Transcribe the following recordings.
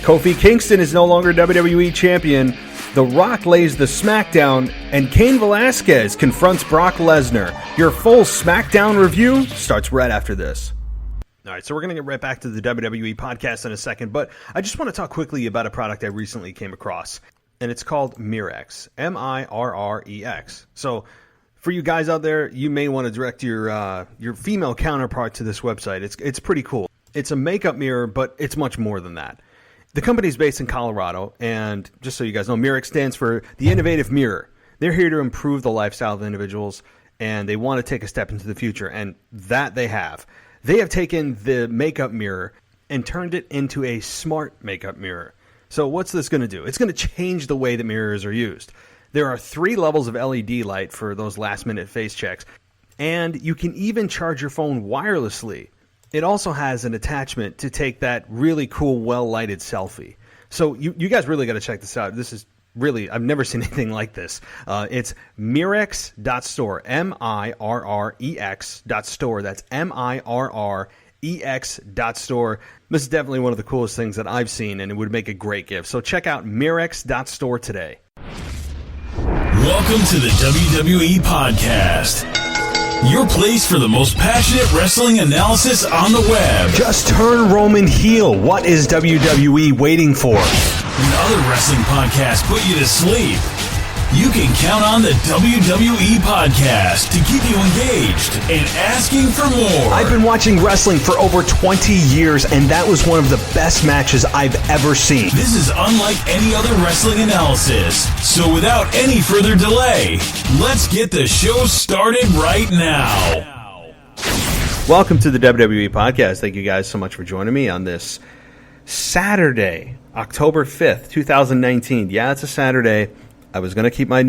Kofi Kingston is no longer WWE Champion. The Rock lays the Smackdown, and Cain Velasquez confronts Brock Lesnar. Your full Smackdown review starts right after this. All right, so we're going to get right back to the WWE podcast in a second, but I just want to talk quickly about a product I recently came across, and it's called Mirrex, M-I-R-R-E-X. So for you guys out there, you may want to direct your female counterpart to this website. It's pretty cool. It's a makeup mirror, but it's much more than that. The company is based in Colorado, and just so you guys know, Mirrex stands for the Innovative Mirror. They're here to improve the lifestyle of individuals, and they want to take a step into the future, and that they have. They have taken the makeup mirror and turned it into a smart makeup mirror. So what's this going to do? It's going to change the way that mirrors are used. There are 3 levels of LED light for those last-minute face checks, and you can even charge your phone wirelessly. It also has an attachment to take that really cool, well-lighted selfie. So you guys really got to check this out. This is really, I've never seen anything like this. It's mirrex.store, M-I-R-R-E-X.store. That's M-I-R-R-E-X.store. This is definitely one of the coolest things that I've seen, and it would make a great gift. So check out mirrex.store today. Welcome to the WWE Podcast. Your place for the most passionate wrestling analysis on the web. Just turn Roman heel. What is WWE waiting for? When other wrestling podcasts put you to sleep, you can count on the WWE Podcast to keep you engaged and asking for more. I've been watching wrestling for over 20 years, and that was one of the best matches I've ever seen. This is unlike any other wrestling analysis. So without any further delay, let's get the show started right now. Welcome to the WWE Podcast. Thank you guys so much for joining me on this Saturday, October 5th, 2019. Yeah, it's a Saturday. I was going to keep my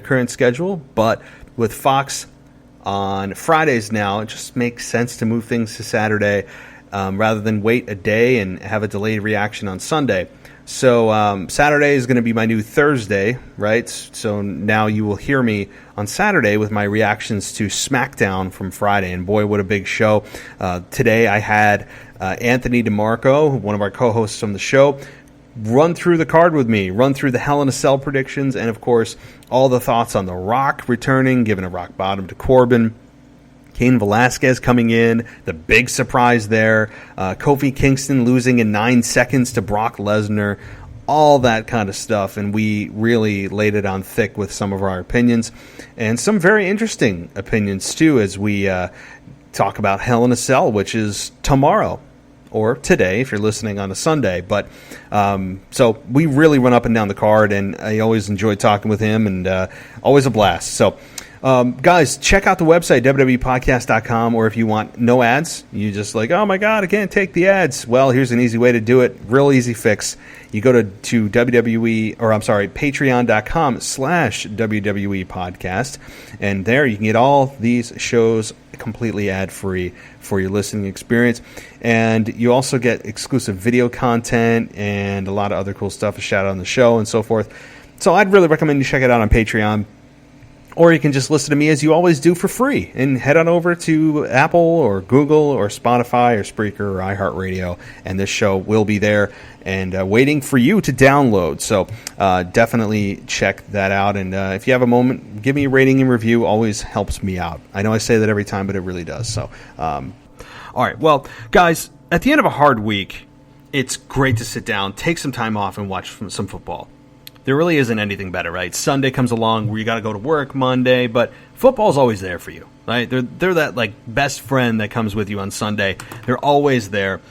current schedule, but with Fox on Fridays now, it just makes sense to move things to Saturday rather than wait a day and have a delayed reaction on Sunday. So Saturday is going to be my new Thursday, right? So now you will hear me on Saturday with my reactions to Smackdown from Friday. And boy, what a big show. Today I had Anthony DiMarco, one of our co-hosts from the show, run through the card with me, run through the Hell in a Cell predictions, and of course, all the thoughts on The Rock returning, giving a rock bottom to Corbin, Cain Velasquez coming in, the big surprise there, Kofi Kingston losing in 9 seconds to Brock Lesnar, all that kind of stuff, and we really laid it on thick with some of our opinions, and some very interesting opinions too, as we talk about Hell in a Cell, which is tomorrow. Or today, if you're listening on a Sunday. But so we really went up and down the card, and I always enjoyed talking with him, and always a blast. So, guys, check out the website, www.podcast.com, or if you want no ads, you just like, oh my God, I can't take the ads. Well, here's an easy way to do it. Real easy fix. You go to patreon.com/WWE podcast, and there you can get all these shows completely ad-free for your listening experience. And you also get exclusive video content and a lot of other cool stuff, a shout out on the show and so forth. So I'd really recommend you check it out on Patreon. Or you can just listen to me as you always do for free and head on over to Apple or Google or Spotify or Spreaker or iHeartRadio, and this show will be there and waiting for you to download. So definitely check that out. And if you have a moment, give me a rating and review. Always helps me out. I know I say that every time, but it really does. So, all right. Well, guys, at the end of a hard week, it's great to sit down, take some time off, and watch some football. There really isn't anything better, right? Sunday comes along where you got to go to work Monday, but football's always there for you, right? They're that like best friend that comes with you on Sunday. They're always there.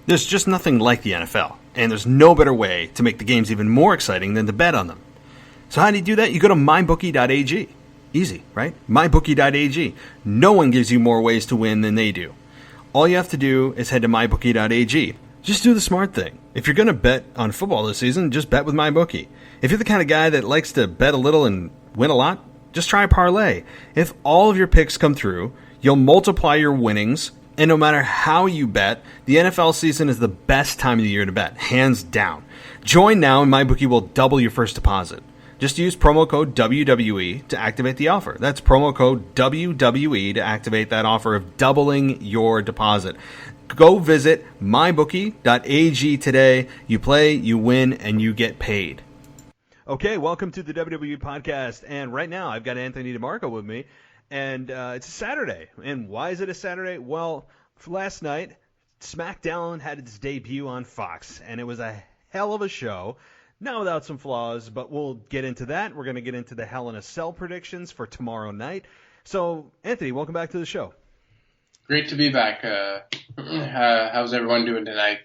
There's just nothing like the NFL, and there's no better way to make the games even more exciting than to bet on them. So how do you do that? You go to mybookie.ag. Easy, right? mybookie.ag. No one gives you more ways to win than they do. All you have to do is head to mybookie.ag. Just do the smart thing. If you're going to bet on football this season, just bet with MyBookie. If you're the kind of guy that likes to bet a little and win a lot, just try a parlay. If all of your picks come through, you'll multiply your winnings, and no matter how you bet, the NFL season is the best time of the year to bet, hands down. Join now, and MyBookie will double your first deposit. Just use promo code WWE to activate the offer. That's promo code WWE to activate that offer of doubling your deposit. Go visit mybookie.ag today. You play, you win, and you get paid. Okay, welcome to the WWE Podcast. And right now I've got Anthony DiMarco with me. And it's a Saturday. And why is it a Saturday? Well, last night, Smackdown had its debut on Fox. And it was a hell of a show. Not without some flaws, but we'll get into that. We're going to get into the Hell in a Cell predictions for tomorrow night. So, Anthony, welcome back to the show. Great to be back. How's everyone doing tonight?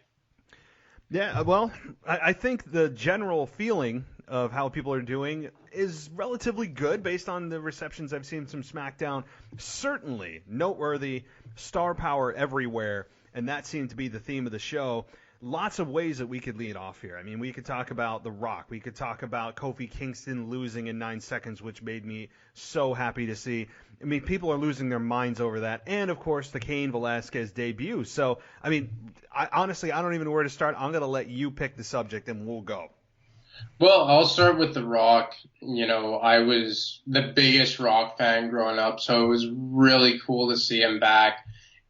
Yeah, well, I think the general feeling of how people are doing is relatively good based on the receptions I've seen from SmackDown. Certainly noteworthy, star power everywhere, and that seemed to be the theme of the show. Lots of ways that we could lead off here. I mean, we could talk about The Rock. We could talk about Kofi Kingston losing in 9 seconds, which made me so happy to see. I mean, people are losing their minds over that. And, of course, the Cain Velasquez debut. So, I mean, honestly, I don't even know where to start. I'm going to let you pick the subject, and we'll go. Well, I'll start with The Rock. You know, I was the biggest Rock fan growing up, so it was really cool to see him back.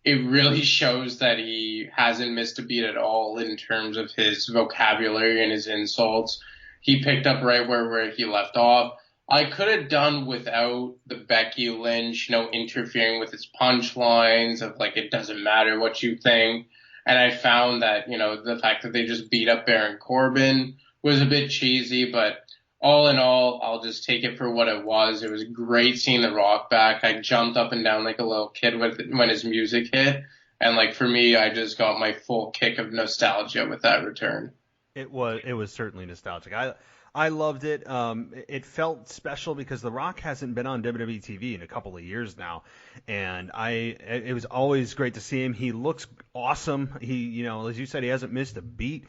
It really shows that he hasn't missed a beat at all in terms of his vocabulary and his insults. He picked up right where he left off. I could have done without the Becky Lynch, interfering with his punchlines of like, it doesn't matter what you think. And I found that, the fact that they just beat up Baron Corbin was a bit cheesy, but all in all, I'll just take it for what it was. It was great seeing The Rock back. I jumped up and down like a little kid when his music hit. And like for me, I just got my full kick of nostalgia with that return. It was certainly nostalgic. I loved it. It felt special because The Rock hasn't been on WWE TV in a couple of years now, and it was always great to see him. He looks awesome. He, as you said, he hasn't missed a beat,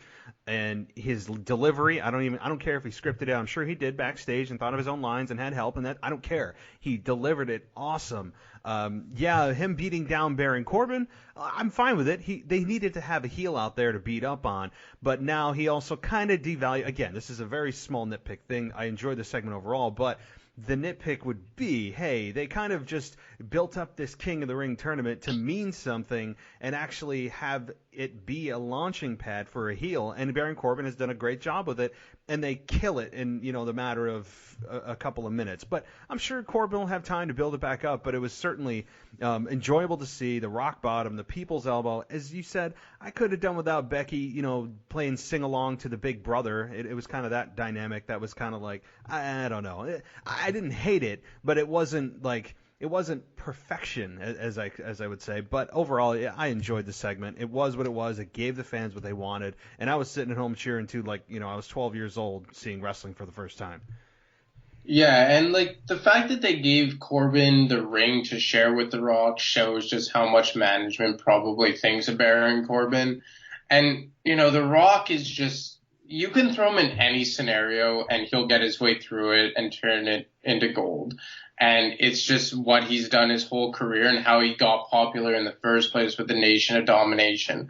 and his delivery, I don't care if he scripted it. I'm sure he did backstage and thought of his own lines and had help, and that I don't care. He delivered it awesome. Him beating down Baron Corbin, I'm fine with it. They needed to have a heel out there to beat up on, but now he also kind of devalued. Again, this is a very small nitpick thing. I enjoyed the segment overall, but the nitpick would be, hey, they kind of just built up this King of the Ring tournament to mean something and actually have it be a launching pad for a heel. And Baron Corbin has done a great job with it, and they kill it in, the matter of a couple of minutes. But I'm sure Corbin will have time to build it back up, but it was certainly enjoyable to see the rock bottom, the people's elbow. As you said, I could have done without Becky, playing sing-along to the big brother. It was kind of that dynamic that was kind of like, I don't know. I didn't hate it, but it wasn't perfection, as I would say. But overall, I enjoyed the segment. It was what it was. It gave the fans what they wanted. And I was sitting at home cheering too, I was 12 years old seeing wrestling for the first time. Yeah, and the fact that they gave Corbin the ring to share with The Rock shows just how much management probably thinks of Baron Corbin. And, The Rock is just, you can throw him in any scenario and he'll get his way through it and turn it into gold. And it's just what he's done his whole career and how he got popular in the first place with the Nation of Domination.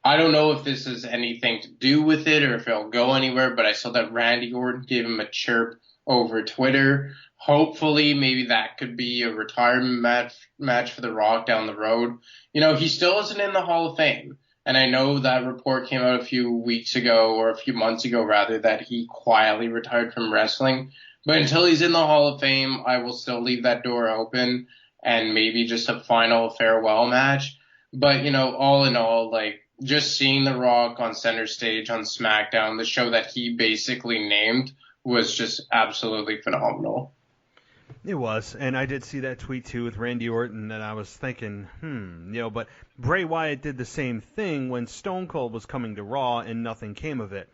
I don't know if this has anything to do with it or if it'll go anywhere, but I saw that Randy Orton gave him a chirp over Twitter. Hopefully, maybe that could be a retirement match for The Rock down the road. He still isn't in the Hall of Fame. And I know that report came out a few weeks ago, or a few months ago rather, that he quietly retired from wrestling. But until he's in the Hall of Fame, I will still leave that door open and maybe just a final farewell match. But, all in all, just seeing The Rock on center stage on SmackDown, the show that he basically named, was just absolutely phenomenal. It was, and I did see that tweet too with Randy Orton, and I was thinking, but Bray Wyatt did the same thing when Stone Cold was coming to Raw, and nothing came of it.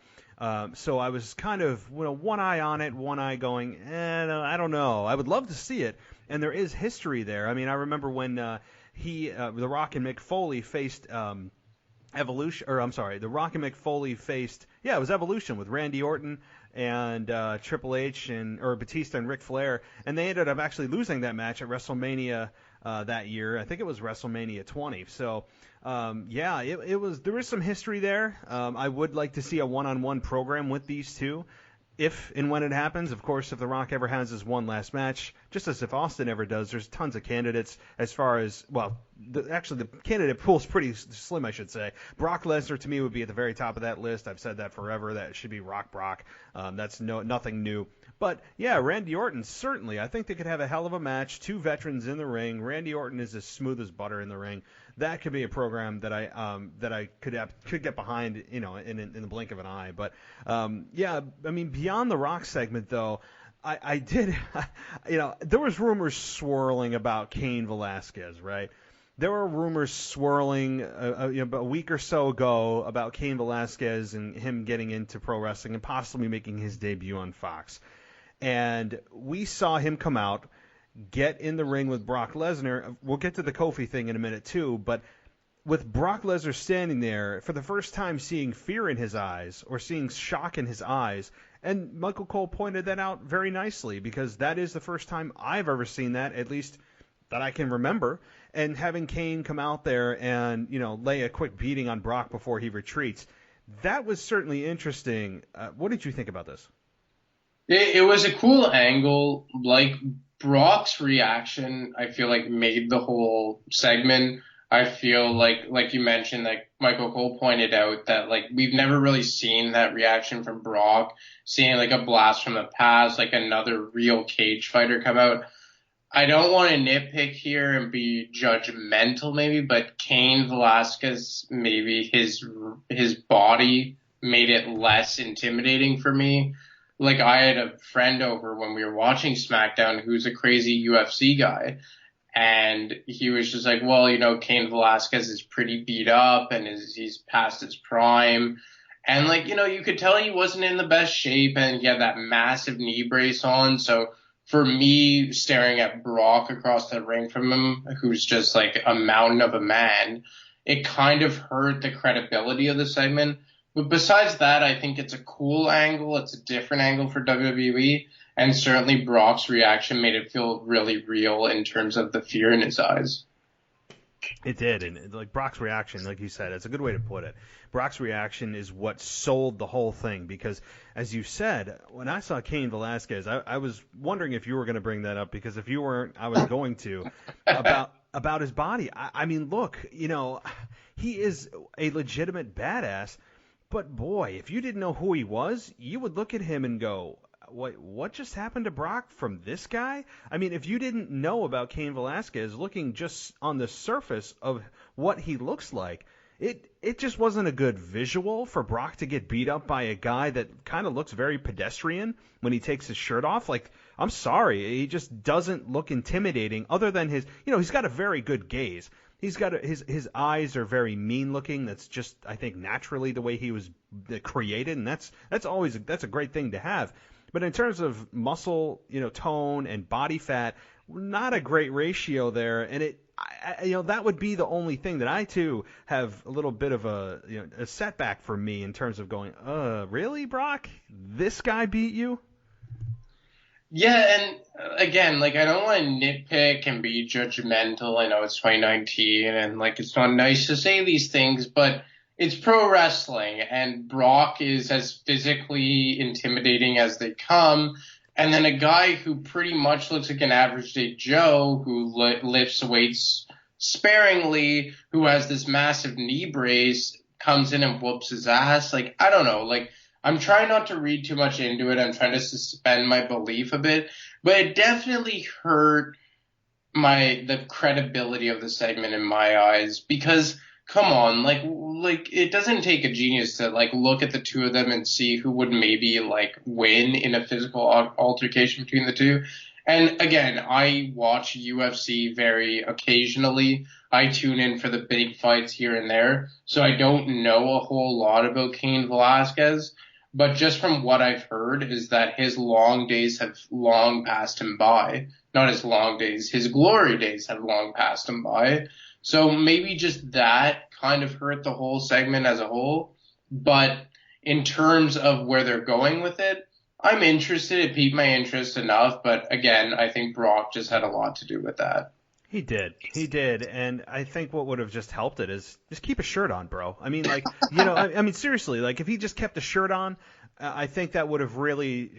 So I was kind of, one eye on it, one eye going, I don't know. I would love to see it, and there is history there. I mean, I remember when The Rock and Mick Foley faced Evolution, The Rock and Mick Foley faced, it was Evolution with Randy Orton and Triple H or Batista and Ric Flair, and they ended up actually losing that match at WrestleMania that year. I think it was WrestleMania 20. So, it was. There is some history there. I would like to see a one-on-one program with these two. if and when it happens. Of course, if The Rock ever has his one last match, just as if Austin ever does, there's tons of candidates as far as, well, actually the candidate pool is pretty slim, I should say. Brock Lesnar, to me, would be at the very top of that list. I've said that forever. That should be Brock. That's nothing new. But, yeah, Randy Orton, certainly. I think they could have a hell of a match. Two veterans in the ring. Randy Orton is as smooth as butter in the ring. That could be a program that I could get behind, in the blink of an eye. But, yeah, I mean, beyond the Rock segment, though, I did, there was rumors swirling about Cain Velasquez, right? There were rumors swirling about a week or so ago about Cain Velasquez and him getting into pro wrestling and possibly making his debut on Fox. And we saw him come out, get in the ring with Brock Lesnar. We'll get to the Kofi thing in a minute, too, but with Brock Lesnar standing there, for the first time seeing fear in his eyes or seeing shock in his eyes, and Michael Cole pointed that out very nicely because that is the first time I've ever seen that, at least that I can remember, and having Cain come out there and, lay a quick beating on Brock before he retreats, that was certainly interesting. What did you think about this? It was a cool angle. Like, Brock's reaction, I feel like, made the whole segment. I feel like you mentioned, like Michael Cole pointed out, that like we've never really seen that reaction from Brock, seeing like a blast from the past, like another real cage fighter come out. I don't want to nitpick here and be judgmental maybe, but Cain Velasquez, maybe his body made it less intimidating for me. Like, I had a friend over when we were watching Smackdown who's a crazy UFC guy. And he was just like, well, Cain Velasquez is pretty beat up and he's past his prime. And like, you could tell he wasn't in the best shape and he had that massive knee brace on. So for me, staring at Brock across the ring from him, who's just like a mountain of a man, it kind of hurt the credibility of the segment. But besides that, I think it's a cool angle. It's a different angle for WWE. And certainly Brock's reaction made it feel really real in terms of the fear in his eyes. It did. And like Brock's reaction, like you said, it's a good way to put it. Brock's reaction is what sold the whole thing. Because, as you said, when I saw Cain Velasquez, I was wondering if you were going to bring that up. Because if you weren't, I was going to. About his body. I mean, look, he is a legitimate badass. But boy, if you didn't know who he was, you would look at him and go, what just happened to Brock from this guy? I mean, if you didn't know about Cain Velasquez, looking just on the surface of what he looks like, it just wasn't a good visual for Brock to get beat up by a guy that kind of looks very pedestrian when he takes his shirt off. Like, I'm sorry, he just doesn't look intimidating other than his, he's got a very good gaze. He's got his eyes are very mean looking. That's just, I think, naturally the way he was created, and that's a great thing to have. But in terms of muscle, tone and body fat, not a great ratio there. And that would be the only thing that I too have a little bit of a setback for me in terms of going, really, Brock? This guy beat you? Yeah, and again, like, I don't want to nitpick and be judgmental. I know it's 2019 and like it's not nice to say these things, but it's pro wrestling and Brock is as physically intimidating as they come. And then a guy who pretty much looks like an average day Joe who lifts weights sparingly, who has this massive knee brace, comes in and whoops his ass. Like, I don't know, like, I'm trying not to read too much into it. I'm trying to suspend my belief a bit, but it definitely hurt the credibility of the segment in my eyes because, come on, like it doesn't take a genius to like look at the two of them and see who would maybe like win in a physical altercation between the two. And again, I watch UFC very occasionally. I tune in for the big fights here and there, so I don't know a whole lot about Cain Velasquez. But just from what I've heard is that his long days have long passed him by. Not his long days, his glory days have long passed him by. So maybe just that kind of hurt the whole segment as a whole. But in terms of where they're going with it, I'm interested. It piqued my interest enough. But again, I think Brock just had a lot to do with that. He did, and I think what would have just helped it is just keep a shirt on, bro. I mean, like, I mean, seriously, like, if he just kept a shirt on, I think that would have really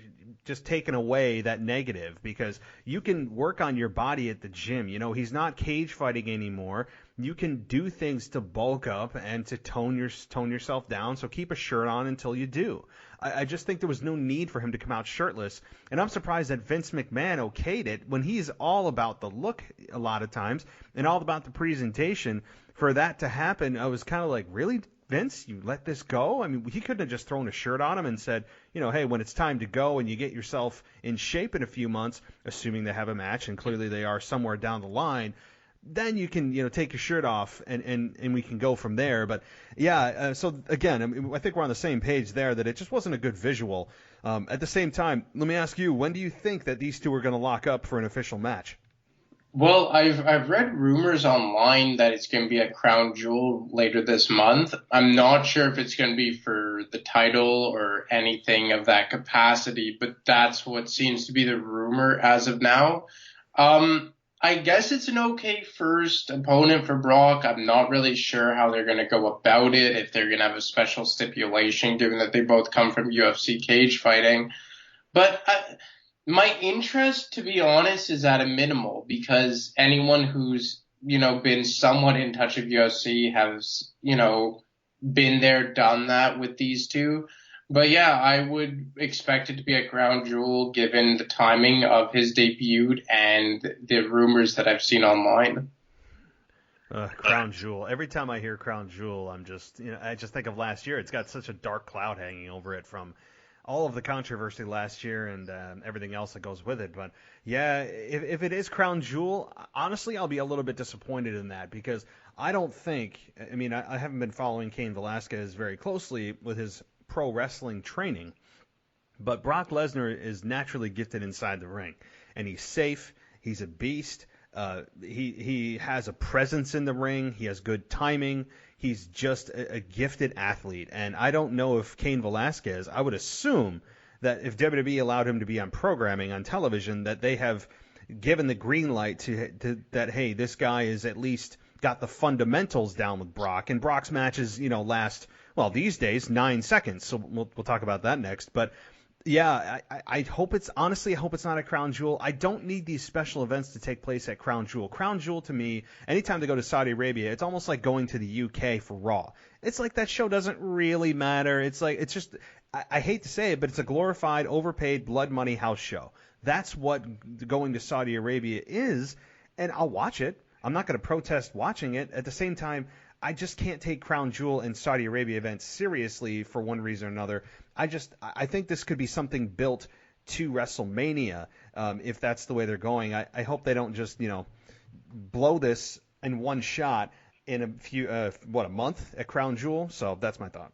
just taken away that negative, because you can work on your body at the gym. He's not cage fighting anymore. You can do things to bulk up and to tone yourself down. So keep a shirt on until you do. I just think there was no need for him to come out shirtless. And I'm surprised that Vince McMahon okayed it when he's all about the look a lot of times and all about the presentation. For that to happen, I was kind of like, really, Vince, you let this go? I mean, he couldn't have just thrown a shirt on him and said, hey, when it's time to go and you get yourself in shape in a few months, assuming they have a match, and clearly they are somewhere down the line, then you can, take your shirt off and we can go from there. But yeah, so again, I think we're on the same page there, that it just wasn't a good visual. At the same time, let me ask you, when do you think that these two are going to lock up for an official match? Well, I've read rumors online that it's going to be at Crown Jewel later this month. I'm not sure if it's going to be for the title or anything of that capacity, but that's what seems to be the rumor as of now. I guess it's an okay first opponent for Brock. I'm not really sure how they're going to go about it, if they're going to have a special stipulation, given that they both come from UFC cage fighting. But my interest, to be honest, is at a minimal, because anyone who's, been somewhat in touch with UFC has, been there, done that with these two. But yeah, I would expect it to be at Crown Jewel, given the timing of his debut and the rumors that I've seen online. Crown Jewel. Every time I hear Crown Jewel, I just think of last year. It's got such a dark cloud hanging over it from all of the controversy last year and everything else that goes with it. But yeah, if it is Crown Jewel, honestly, I'll be a little bit disappointed in that, because I don't think, I haven't been following Cain Velasquez very closely with his pro wrestling training, but Brock Lesnar is naturally gifted inside the ring, and he's safe. He's a beast. He has a presence in the ring. He has good timing. He's just a gifted athlete. And I don't know if Cain Velasquez, I would assume that if WWE allowed him to be on programming on television, that they have given the green light to that, hey, this guy is at least got the fundamentals down with Brock. And Brock's matches, last, well, these days, 9 seconds. So we'll talk about that next. But yeah, I hope it's not at Crown Jewel. I don't need these special events to take place at Crown Jewel. Crown Jewel, to me, anytime they go to Saudi Arabia, it's almost like going to the UK for Raw. It's like that show doesn't really matter. It's just, I hate to say it, but it's a glorified, overpaid, blood money house show. That's what going to Saudi Arabia is, and I'll watch it. I'm not going to protest watching it. At the same time, I just can't take Crown Jewel and Saudi Arabia events seriously for one reason or another. I think this could be something built to WrestleMania, if that's the way they're going. I hope they don't just, blow this in one shot in a month at Crown Jewel. So that's my thought.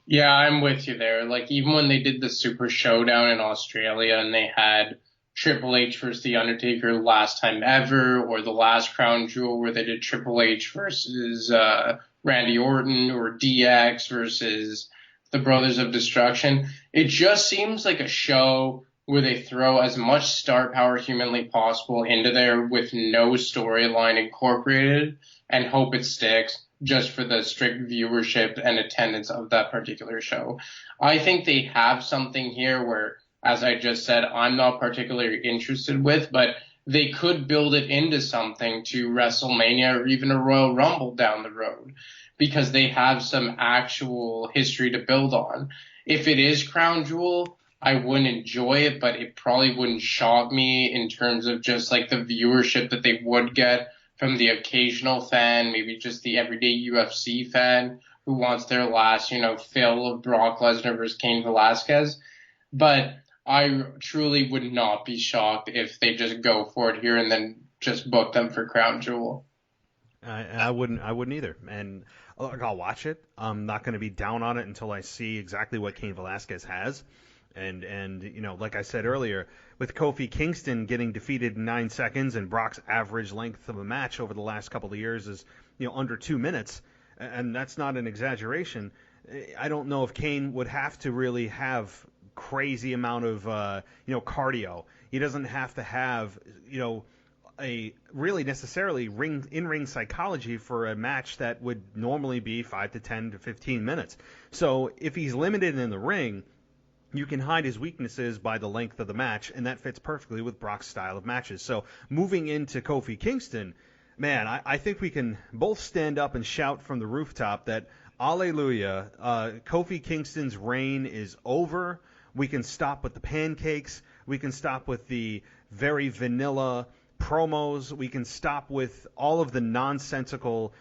Yeah, I'm with you there. Like, even when they did the Super Showdown in Australia and they had Triple H versus The Undertaker last time ever, or the last Crown Jewel where they did Triple H versus Randy Orton, or DX versus the Brothers of Destruction, it just seems like a show where they throw as much star power humanly possible into there with no storyline incorporated and hope it sticks just for the strict viewership and attendance of that particular show. I think they have something here where, as I just said, I'm not particularly interested with, but they could build it into something to WrestleMania or even a Royal Rumble down the road, because they have some actual history to build on. If it is Crown Jewel, I wouldn't enjoy it, but it probably wouldn't shock me in terms of just like the viewership that they would get from the occasional fan, maybe just the everyday UFC fan who wants their last, fill of Brock Lesnar versus Cain Velasquez. But I truly would not be shocked if they just go for it here and then just book them for Crown Jewel. I wouldn't either. And I'll watch it. I'm not going to be down on it until I see exactly what Cain Velasquez has. And like I said earlier, with Kofi Kingston getting defeated in 9 seconds and Brock's average length of a match over the last couple of years is, under 2 minutes, and that's not an exaggeration. I don't know if Cain would have to really have crazy amount of, cardio. He doesn't have to have, a really necessarily in-ring psychology for a match that would normally be 5 to 10 to 15 minutes. So if he's limited in the ring, you can hide his weaknesses by the length of the match, and that fits perfectly with Brock's style of matches. So moving into Kofi Kingston, man, I think we can both stand up and shout from the rooftop that Alleluia, Kofi Kingston's reign is over. We can stop with the pancakes. We can stop with the very vanilla promos. We can stop with all of the nonsensical,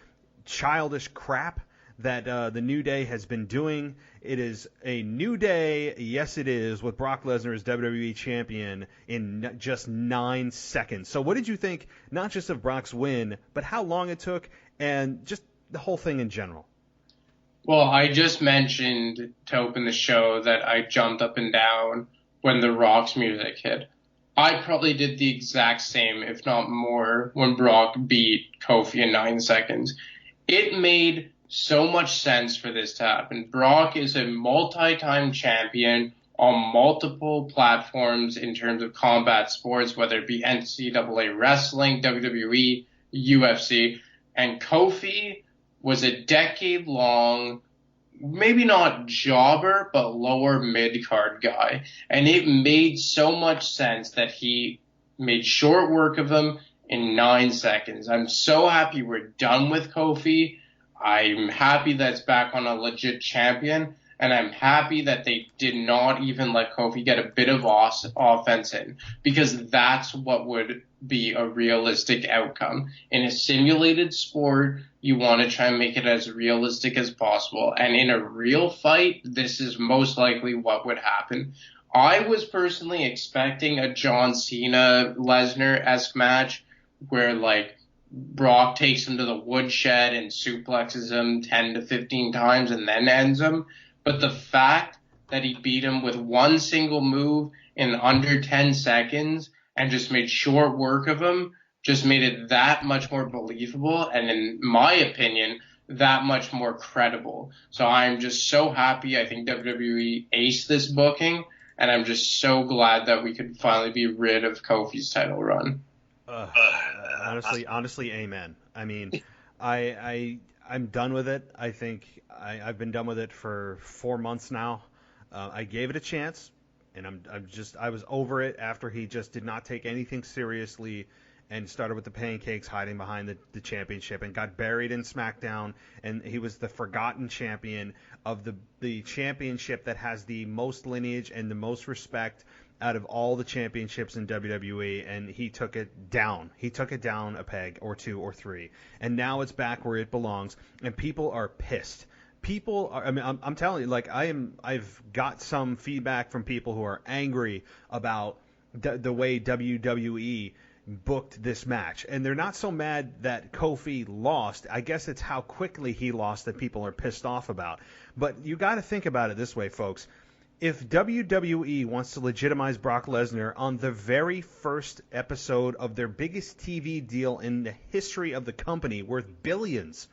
childish crap that the New Day has been doing. It is a new day, yes it is, with Brock Lesnar as WWE Champion in just 9 seconds. So what did you think, not just of Brock's win, but how long it took, and just the whole thing in general? Well, I just mentioned to open the show that I jumped up and down when The Rock's music hit. I probably did the exact same, if not more, when Brock beat Kofi in 9 seconds. It made so much sense for this to happen. Brock is a multi-time champion on multiple platforms in terms of combat sports, whether it be NCAA wrestling, WWE, UFC, and Kofi was a decade-long, maybe not jobber, but lower mid-card guy. And it made so much sense that he made short work of him in 9 seconds. I'm so happy we're done with Kofi. I'm happy that it's back on a legit champion, and I'm happy that they did not even let Kofi get a bit of offense in, because that's what would be a realistic outcome. In a simulated sport, you want to try and make it as realistic as possible, and in a real fight, this is most likely what would happen. I was personally expecting a John Cena-Lesnar-esque match where, like, Brock takes him to the woodshed and suplexes him 10 to 15 times and then ends him. But the fact that he beat him with one single move in under 10 seconds and just made short work of him just made it that much more believable and, in my opinion, that much more credible. So I'm just so happy. I think WWE aced this booking, and I'm just so glad that we could finally be rid of Kofi's title run. Honestly, amen. I mean, I'm done with it. I think I've been done with it for 4 months now. I gave it a chance, and I was over it after he just did not take anything seriously and started with the pancakes, hiding behind the championship, and got buried in Smackdown, and he was the forgotten champion of the championship that has the most lineage and the most respect out of all the championships in WWE, and he took it down. He took it down a peg or two or three, and now it's back where it belongs, and people are pissed. People are, I mean, I'm telling you, like, I've got some feedback from people who are angry about the way WWE booked this match, and they're not so mad that Kofi lost. I guess it's how quickly he lost that people are pissed off about. But you got to think about it this way, folks. If WWE wants to legitimize Brock Lesnar on the very first episode of their biggest TV deal in the history of the company, worth billions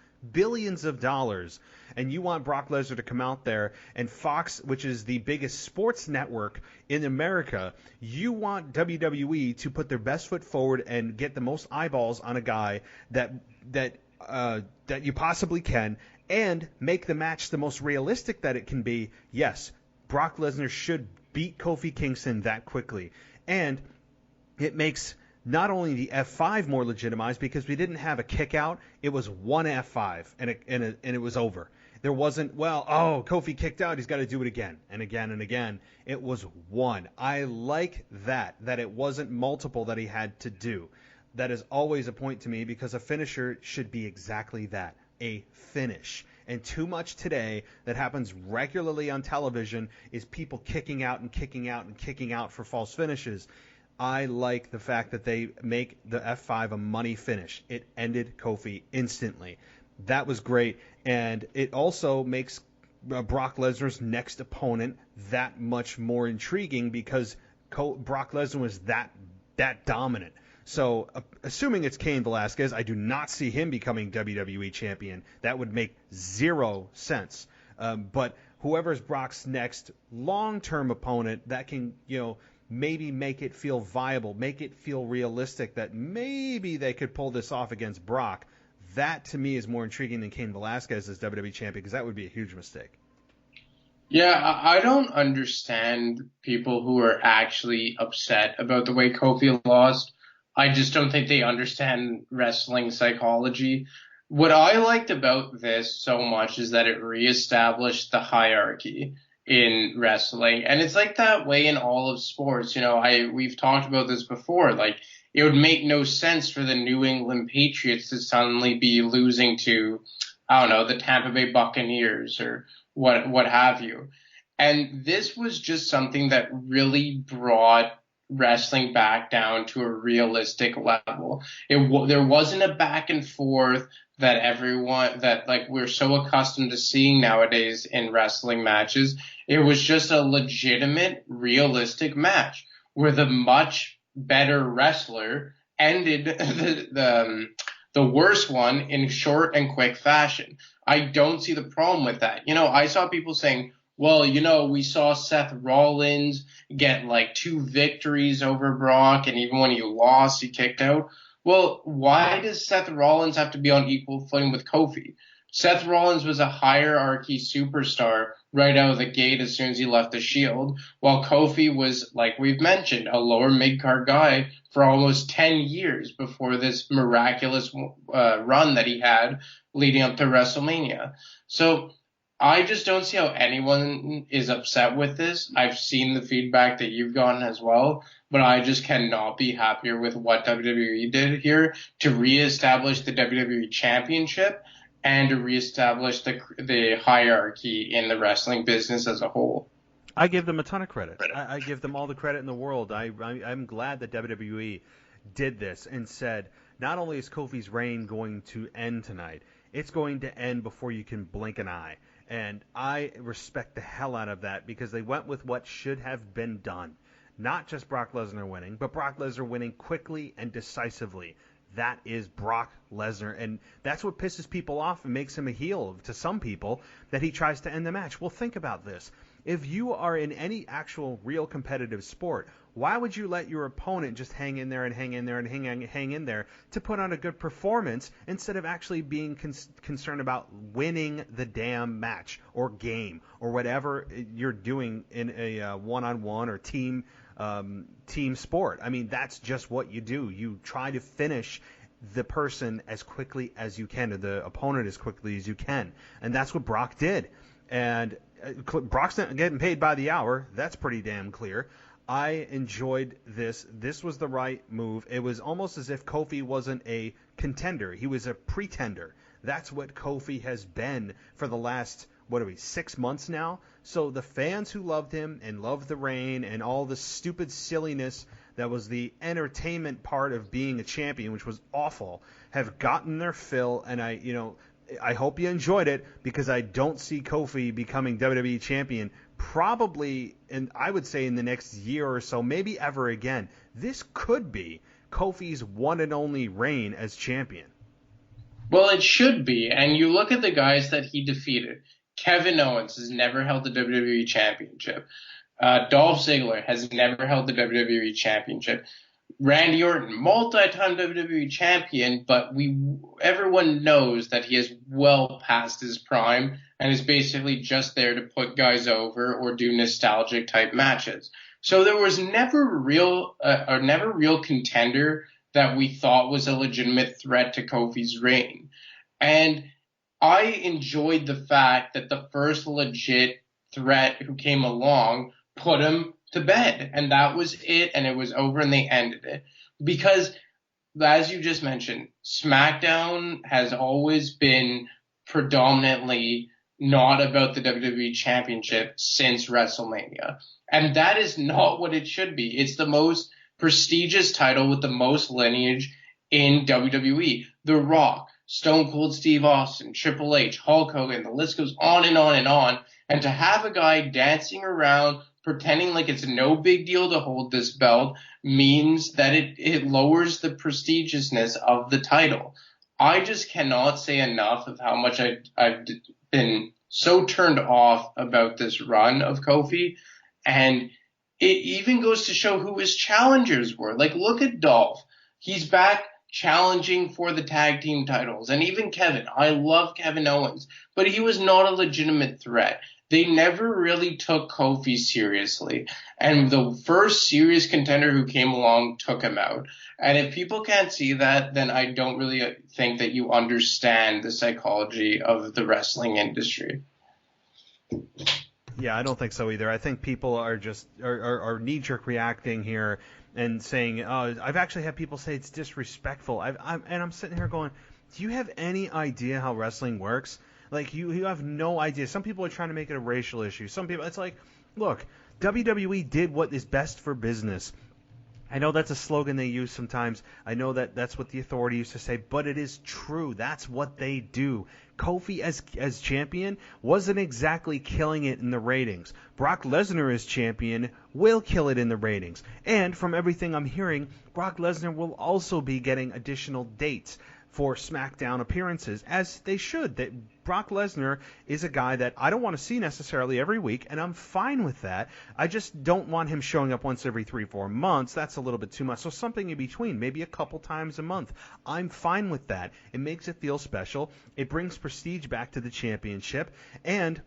of dollars, and you want Brock Lesnar to come out there, and Fox, which is the biggest sports network in America, you want WWE to put their best foot forward and get the most eyeballs on a guy that you possibly can, and make the match the most realistic that it can be. Yes, Brock Lesnar should beat Kofi Kingston that quickly. And it makes not only the F5 more legitimized, because we didn't have a kick out, it was one F5 and it was over. There wasn't, Kofi kicked out, he's got to do it again and again and again. It was one. I like that it wasn't multiple that he had to do. That is always a point to me, because a finisher should be exactly that, a finish. And too much today that happens regularly on television is people kicking out and kicking out and kicking out for false finishes. I like the fact that they make the F5 a money finish. It ended Kofi instantly. That was great. And it also makes Brock Lesnar's next opponent that much more intriguing, because Brock Lesnar was that dominant. So, assuming it's Cain Velasquez, I do not see him becoming WWE champion. That would make zero sense. But whoever's Brock's next long-term opponent, that can, maybe make it feel viable, make it feel realistic that maybe they could pull this off against Brock. That, to me, is more intriguing than Cain Velasquez as WWE champion, because that would be a huge mistake. Yeah, I don't understand people who are actually upset about the way Kofi lost. I just don't think they understand wrestling psychology. What I liked about this so much is that it reestablished the hierarchy in wrestling. And it's like that way in all of sports. We've talked about this before. Like, it would make no sense for the New England Patriots to suddenly be losing to, I don't know, the Tampa Bay Buccaneers or what have you. And this was just something that really brought wrestling back down to a realistic level. There wasn't a back and forth that we're so accustomed to seeing nowadays in wrestling matches. It was just a legitimate, realistic match where the much better wrestler ended the worst one in short and quick fashion. I don't see the problem with that. I saw people saying, well, we saw Seth Rollins get like 2 victories over Brock, and even when he lost, he kicked out. Well, why does Seth Rollins have to be on equal footing with Kofi? Seth Rollins was a hierarchy superstar right out of the gate as soon as he left the Shield, while Kofi was, like we've mentioned, a lower mid-card guy for almost 10 years before this miraculous run that he had leading up to WrestleMania. So I just don't see how anyone is upset with this. I've seen the feedback that you've gotten as well, but I just cannot be happier with what WWE did here to reestablish the WWE Championship and to reestablish the hierarchy in the wrestling business as a whole. I give them a ton of credit. I give them all the credit in the world. I'm glad that WWE did this and said, not only is Kofi's reign going to end tonight, it's going to end before you can blink an eye. And I respect the hell out of that, because they went with what should have been done. Not just Brock Lesnar winning, but Brock Lesnar winning quickly and decisively. That is Brock Lesnar, and that's what pisses people off and makes him a heel to some people, that he tries to end the match. Well, think about this. If you are in any actual real competitive sport, why would you let your opponent just hang in there and hang in there and hang in there to put on a good performance instead of actually being concerned about winning the damn match or game or whatever you're doing in a one-on-one or team sport? I mean, that's just what you do. You try to finish the person as quickly as you can, or the opponent as quickly as you can. And that's what Brock did. And Brock's not getting paid by the hour. That's pretty damn clear. I enjoyed this. This was the right move. It was almost as if Kofi wasn't a contender. He was a pretender. That's what Kofi has been for the last, 6 months now? So the fans who loved him and loved the reign and all the stupid silliness that was the entertainment part of being a champion, which was awful, have gotten their fill. And I hope you enjoyed it, because I don't see Kofi becoming WWE champion probably, and I would say in the next year or so, maybe ever again. This could be Kofi's one and only reign as champion. Well, it should be. And you look at the guys that he defeated. Kevin Owens has never held the WWE Championship. Dolph Ziggler has never held the WWE Championship. Randy Orton, multi-time WWE champion, but everyone knows that he is well past his prime and is basically just there to put guys over or do nostalgic type matches. So there was never real contender that we thought was a legitimate threat to Kofi's reign. And I enjoyed the fact that the first legit threat who came along put him to bed, and that was it, and it was over, and they ended it. Because, as you just mentioned, SmackDown has always been predominantly not about the WWE Championship since WrestleMania. And that is not what it should be. It's the most prestigious title with the most lineage in WWE. The Rock, Stone Cold Steve Austin, Triple H, Hulk Hogan, the list goes on and on and on. And to have a guy dancing around pretending like it's no big deal to hold this belt means that it lowers the prestigiousness of the title. I just cannot say enough of how much I've been so turned off about this run of Kofi. And it even goes to show who his challengers were. Like, look at Dolph. He's back challenging for the tag team titles. And even Kevin. I love Kevin Owens, but he was not a legitimate threat. They never really took Kofi seriously. And the first serious contender who came along took him out. And if people can't see that, then I don't really think that you understand the psychology of the wrestling industry. Yeah, I don't think so either. I think people are just are knee-jerk reacting here and saying, oh, I've actually had people say it's disrespectful. I'm sitting here going, do you have any idea how wrestling works? Like, you have no idea. Some people are trying to make it a racial issue. Some people, it's like, look, WWE did what is best for business. I know that's a slogan they use sometimes. I know that's what the authority used to say, but it is true. That's what they do. Kofi as champion wasn't exactly killing it in the ratings. Brock Lesnar as champion will kill it in the ratings. And from everything I'm hearing, Brock Lesnar will also be getting additional dates for Smackdown appearances, as they should. That Brock Lesnar is a guy that I don't want to see necessarily every week, and I'm fine with that. I just don't want him showing up once every 3-4 months. That's a little bit too much. So something in between, maybe a couple times a month. I'm fine with that. It makes it feel special. It brings prestige back to the championship, and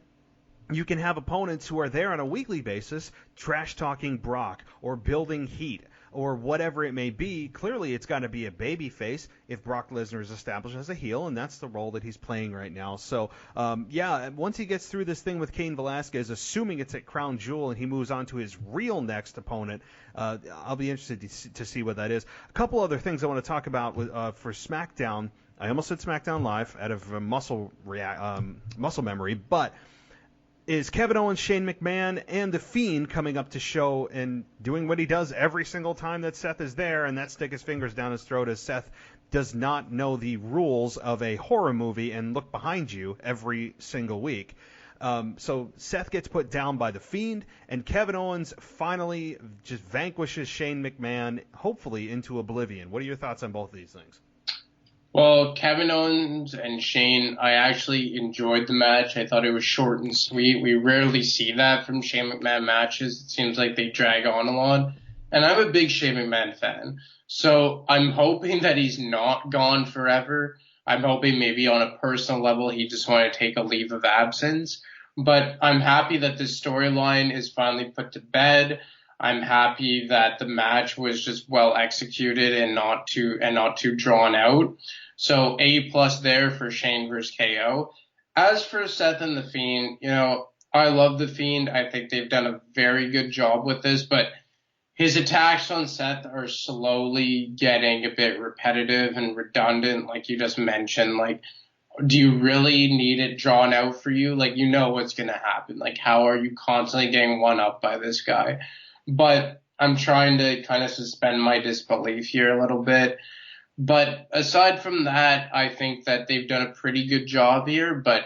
you can have opponents who are there on a weekly basis trash-talking Brock or building heat or whatever it may be. Clearly, it's got to be a baby face if Brock Lesnar is established as a heel, and that's the role that he's playing right now. So, once he gets through this thing with Cain Velasquez, assuming it's at Crown Jewel and he moves on to his real next opponent, I'll be interested to see what that is. A couple other things I want to talk about for SmackDown. I almost said SmackDown Live out of muscle memory, but is Kevin Owens, Shane McMahon, and The Fiend coming up to show and doing what he does every single time that Seth is there, and that's stick his fingers down his throat as Seth does not know the rules of a horror movie and look behind you every single week. So Seth gets put down by The Fiend, and Kevin Owens finally just vanquishes Shane McMahon, hopefully into oblivion. What are your thoughts on both of these things? Well, Kevin Owens and Shane, I actually enjoyed the match. I thought it was short and sweet. We rarely see that from Shane McMahon matches. It seems like they drag on a lot. And I'm a big Shane McMahon fan. So I'm hoping that he's not gone forever. I'm hoping maybe on a personal level he just wanted to take a leave of absence. But I'm happy that this storyline is finally put to bed. I'm happy that the match was just well executed and not too drawn out. So A+ there for Shane versus KO. As for Seth and The Fiend, I love The Fiend. I think they've done a very good job with this, but his attacks on Seth are slowly getting a bit repetitive and redundant, like you just mentioned. Like, do you really need it drawn out for you? Like, you know what's going to happen. Like, how are you constantly getting one up by this guy? But I'm trying to kind of suspend my disbelief here a little bit. But aside from that, I think that they've done a pretty good job here, but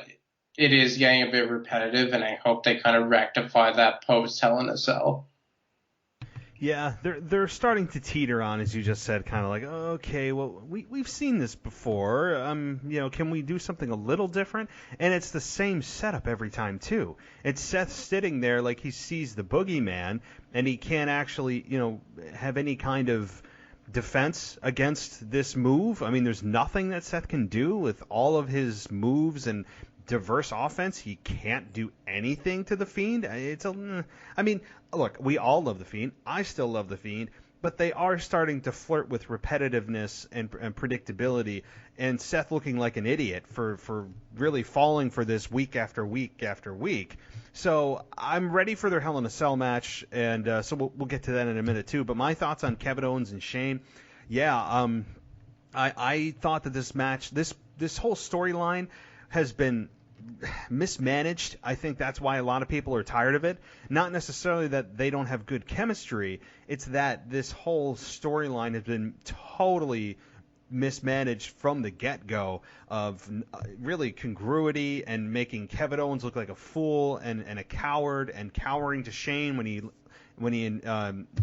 it is getting a bit repetitive, and I hope they kind of rectify that post Hell in a Cell. Yeah, they're starting to teeter on, as you just said, kind of like, okay, well, we've seen this before. Can we do something a little different? And it's the same setup every time, too. It's Seth sitting there like he sees the boogeyman, and he can't actually, have any kind of defense against this move. I mean, there's nothing that Seth can do with all of his moves and diverse offense. He can't do anything to The Fiend. Look, we all love The Fiend. I still love The Fiend, but they are starting to flirt with repetitiveness and predictability, and Seth looking like an idiot for really falling for this week after week after week. So I'm ready for their Hell in a Cell match, and so we'll get to that in a minute too. But my thoughts on Kevin Owens and Shane, I thought that this match, this whole storyline has been mismanaged. I think that's why a lot of people are tired of it. Not necessarily that they don't have good chemistry. It's that this whole storyline has been totally mismanaged from the get-go, of really congruity and making Kevin Owens look like a fool and a coward, and cowering to Shane when he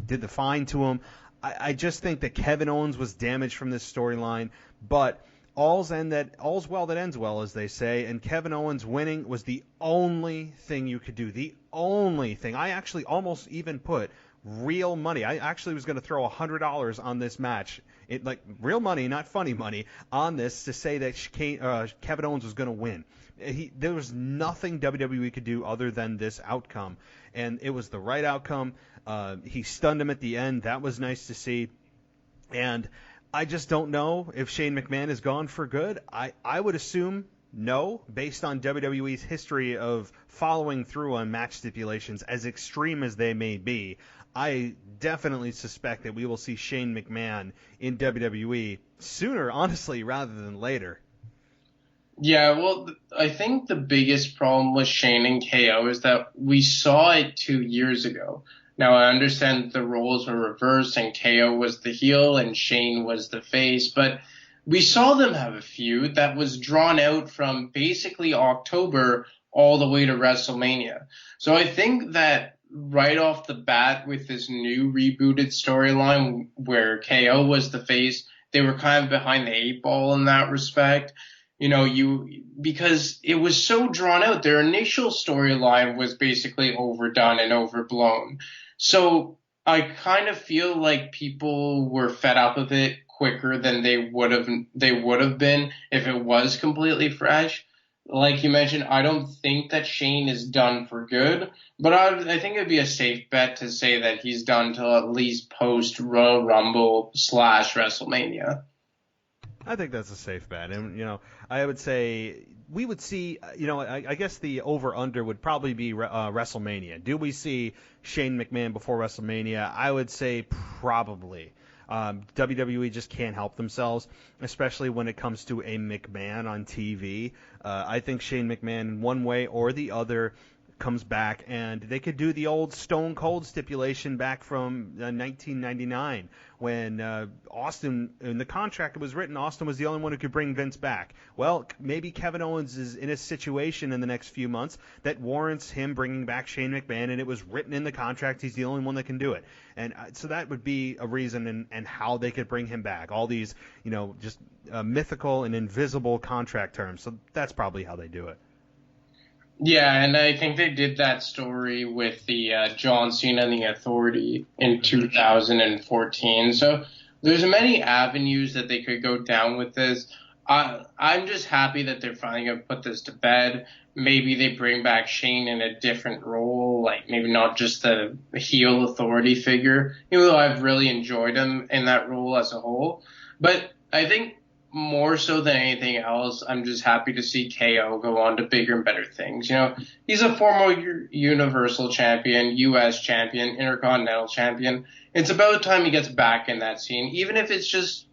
did the fine to him. I just think that Kevin Owens was damaged from this storyline, but all's well that ends well, as they say, and Kevin Owens winning was the only thing you could do. The only thing. I actually almost even put real money. I actually was going to throw $100 on this match, real money, not funny money, on this to say that Kevin Owens was going to win. There was nothing WWE could do other than this outcome, and it was the right outcome. He stunned him at the end. That was nice to see. And I just don't know if Shane McMahon is gone for good. I would assume no, based on WWE's history of following through on match stipulations, as extreme as they may be. I definitely suspect that we will see Shane McMahon in WWE sooner, honestly, rather than later. Yeah, well, I think the biggest problem with Shane and KO is that we saw it 2 years ago. Now, I understand that the roles were reversed and KO was the heel and Shane was the face, but we saw them have a feud that was drawn out from basically October all the way to WrestleMania. So I think that right off the bat with this new rebooted storyline where KO was the face, they were kind of behind the eight ball in that respect. Because it was so drawn out. Their initial storyline was basically overdone and overblown. So I kind of feel like people were fed up with it quicker than they would have been if it was completely fresh. Like you mentioned, I don't think that Shane is done for good, but I think it'd be a safe bet to say that he's done till at least post Royal Rumble / WrestleMania. I think that's a safe bet. And, I would say we would see, I guess the over-under would probably be WrestleMania. Do we see Shane McMahon before WrestleMania? I would say probably. WWE just can't help themselves, especially when it comes to a McMahon on TV. I think Shane McMahon, one way or the other, comes back, and they could do the old Stone Cold stipulation back from 1999 when Austin, in the contract it was written, Austin was the only one who could bring Vince back. Well, maybe Kevin Owens is in a situation in the next few months that warrants him bringing back Shane McMahon, and it was written in the contract he's the only one that can do it. And so that would be a reason and how they could bring him back. All these, just mythical and invisible contract terms. So that's probably how they do it. Yeah, and I think they did that story with the John Cena and the Authority in 2014. So there's many avenues that they could go down with this. I'm just happy that they're finally going to put this to bed. Maybe they bring back Shane in a different role, like maybe not just the heel authority figure, even though I've really enjoyed him in that role as a whole. But I think more so than anything else, I'm just happy to see KO go on to bigger and better things. He's a former Universal Champion, U.S. Champion, Intercontinental Champion. It's about time he gets back in that scene, even if it's just,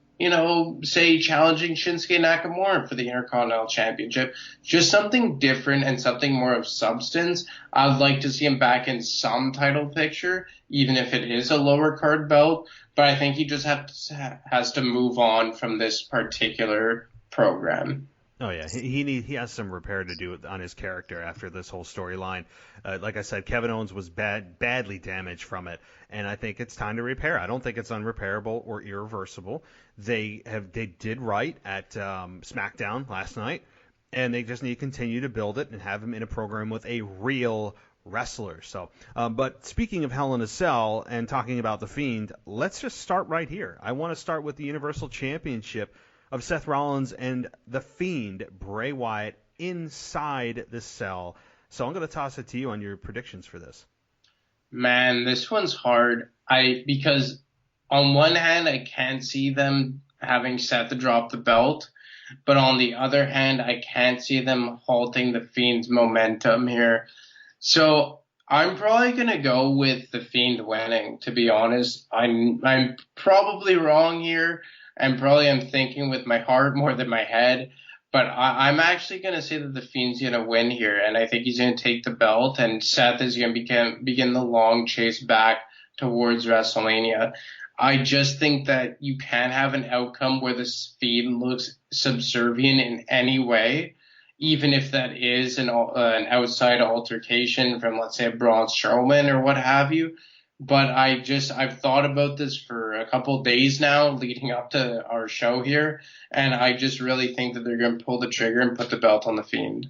say challenging Shinsuke Nakamura for the Intercontinental Championship. Just something different and something more of substance. I'd like to see him back in some title picture, even if it is a lower card belt. But I think he just has to move on from this particular program. Oh yeah, he has some repair to do on his character after this whole storyline. Like I said, Kevin Owens was badly damaged from it, and I think it's time to repair. I don't think it's unrepairable or irreversible. They did right at Smackdown last night, and they just need to continue to build it and have him in a program with a real wrestler. So, but speaking of Hell in a Cell and talking about The Fiend, let's just start right here. I want to start with the Universal Championship of Seth Rollins and The Fiend, Bray Wyatt, inside the cell. So I'm going to toss it to you on your predictions for this. Man, this one's hard. Because on one hand, I can't see them having Seth drop the belt, but on the other hand, I can't see them halting The Fiend's momentum here. So I'm probably going to go with The Fiend winning, to be honest. I'm probably wrong here, and probably I'm thinking with my heart more than my head. But I'm actually going to say that The Fiend's going to win here, and I think he's going to take the belt, and Seth is going to begin the long chase back towards WrestleMania. I just think that you can't have an outcome where the Fiend looks subservient in any way, even if that is an outside altercation from, let's say, a Braun Strowman or what have you. But I've thought about this for a couple of days now leading up to our show here, and I just really think that they're going to pull the trigger and put the belt on The Fiend.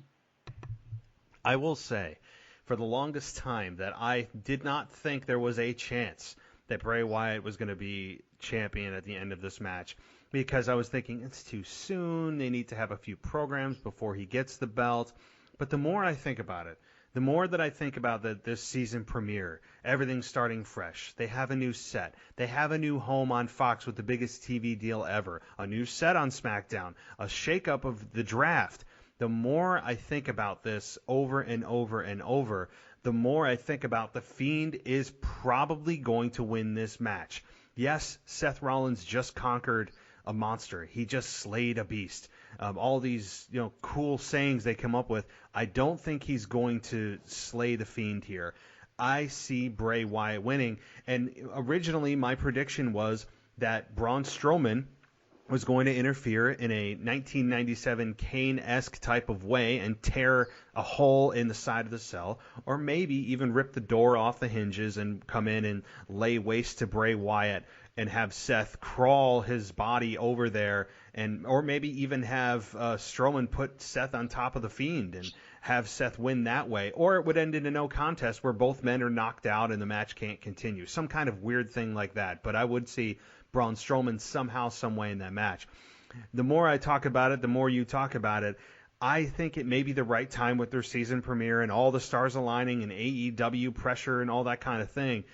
I will say, for the longest time that I did not think there was a chance that Bray Wyatt was going to be champion at the end of this match, because I was thinking it's too soon. They need to have a few programs before he gets the belt. But the more I think about it, the more that I think about this season premiere, everything's starting fresh. They have a new set. They have a new home on Fox with the biggest TV deal ever. A new set on Smackdown. A shakeup of the draft. The more I think about this over and over and over, the more I think about the Fiend is probably going to win this match. Yes, Seth Rollins just conquered a monster. He just slayed a beast. All these cool sayings they come up with. I don't think he's going to slay the Fiend here. I see Bray Wyatt winning. And originally my prediction was that Braun Strowman was going to interfere in a 1997 Cain-esque type of way and tear a hole in the side of the cell, or maybe even rip the door off the hinges and come in and lay waste to Bray Wyatt and have Seth crawl his body over there, or maybe even have Strowman put Seth on top of the Fiend and have Seth win that way. Or it would end in a no contest where both men are knocked out and the match can't continue. Some kind of weird thing like that. But I would see Braun Strowman somehow, some way in that match. The more I talk about it, the more you talk about it. I think it may be the right time with their season premiere and all the stars aligning and AEW pressure and all that kind of thing.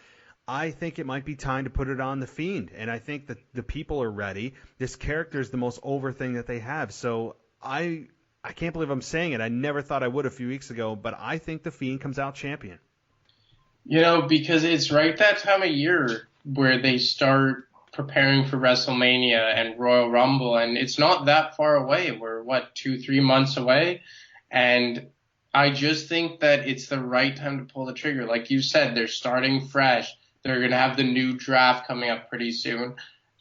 I think it might be time to put it on the Fiend, and I think that the people are ready. This character is the most over thing that they have, so I can't believe I'm saying it. I never thought I would a few weeks ago, but I think the Fiend comes out champion. Because it's right that time of year where they start preparing for WrestleMania and Royal Rumble, and it's not that far away. We're 2-3 months away, and I just think that it's the right time to pull the trigger. Like you said, they're starting fresh. They're going to have the new draft coming up pretty soon,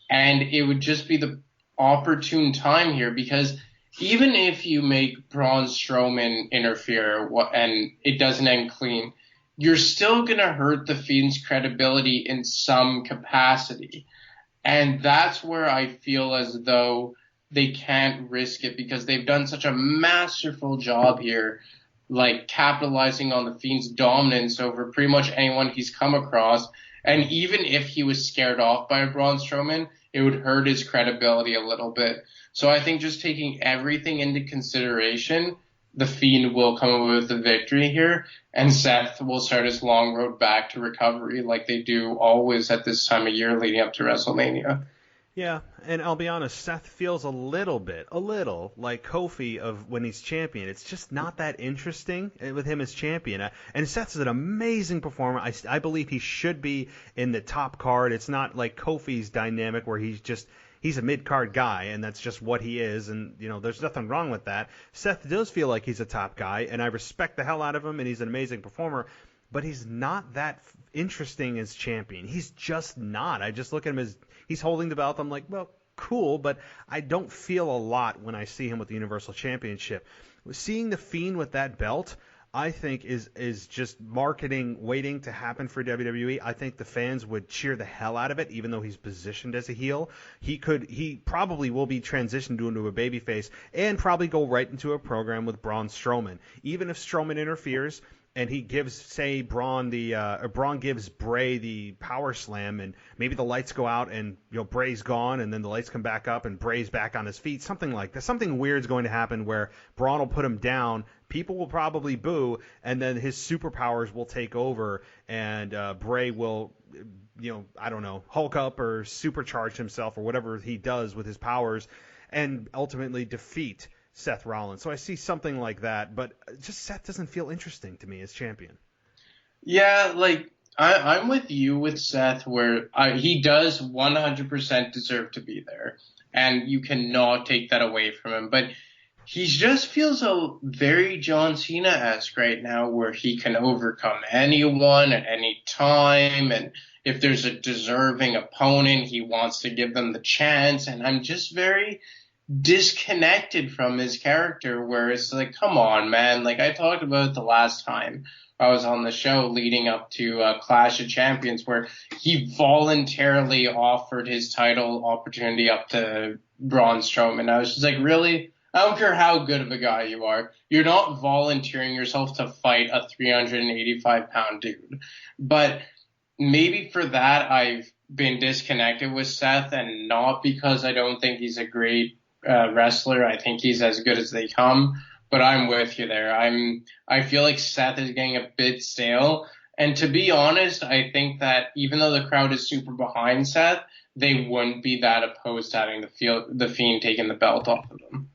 and it would just be the opportune time here, because even if you make Braun Strowman interfere and it doesn't end clean, you're still going to hurt the Fiend's credibility in some capacity. And that's where I feel as though they can't risk it, because they've done such a masterful job here, like capitalizing on the Fiend's dominance over pretty much anyone he's come across. And even if he was scared off by Braun Strowman, it would hurt his credibility a little bit. So I think just taking everything into consideration, the Fiend will come away with the victory here, and Seth will start his long road back to recovery like they do always at this time of year leading up to WrestleMania. Yeah, and I'll be honest, Seth feels a little like Kofi of when he's champion. It's just not that interesting with him as champion. And Seth's an amazing performer. I believe he should be in the top card. It's not like Kofi's dynamic where he's a mid-card guy, and that's just what he is, and there's nothing wrong with that. Seth does feel like he's a top guy, and I respect the hell out of him, and he's an amazing performer, but he's not that interesting as champion. He's just not. I just look at him as he's holding the belt. I'm like, well, cool, but I don't feel a lot when I see him with the Universal Championship. Seeing the Fiend with that belt, I think is just marketing waiting to happen for WWE. I think the fans would cheer the hell out of it, even though he's positioned as a heel. He probably will be transitioned into a babyface and probably go right into a program with Braun Strowman. Even if Strowman interferes and he gives, say, Braun gives Bray the power slam, and maybe the lights go out and Bray's gone, and then the lights come back up and Bray's back on his feet, something like that. Something weird's going to happen where Braun will put him down. People will probably boo, and then his superpowers will take over, and Bray will, I don't know, Hulk up or supercharge himself or whatever he does with his powers, and ultimately defeat Seth Rollins. So I see something like that, but just Seth doesn't feel interesting to me as champion. Yeah, I'm with you with Seth, where he does 100% deserve to be there, and you cannot take that away from him, but he just feels a very John Cena-esque right now, where he can overcome anyone at any time, and if there's a deserving opponent, he wants to give them the chance, and I'm just very disconnected from his character, where it's like, come on, man. Like I talked about the last time I was on the show leading up to Clash of Champions, where he voluntarily offered his title opportunity up to Braun Strowman. I was just like, really? I don't care how good of a guy you are. You're not volunteering yourself to fight a 385-pound dude. But maybe for that, I've been disconnected with Seth, and not because I don't think he's a great wrestler. I think he's as good as they come. But I'm with you there. I feel like Seth is getting a bit stale. And to be honest, I think that even though the crowd is super behind Seth, they wouldn't be that opposed to having the Fiend taking the belt off of them.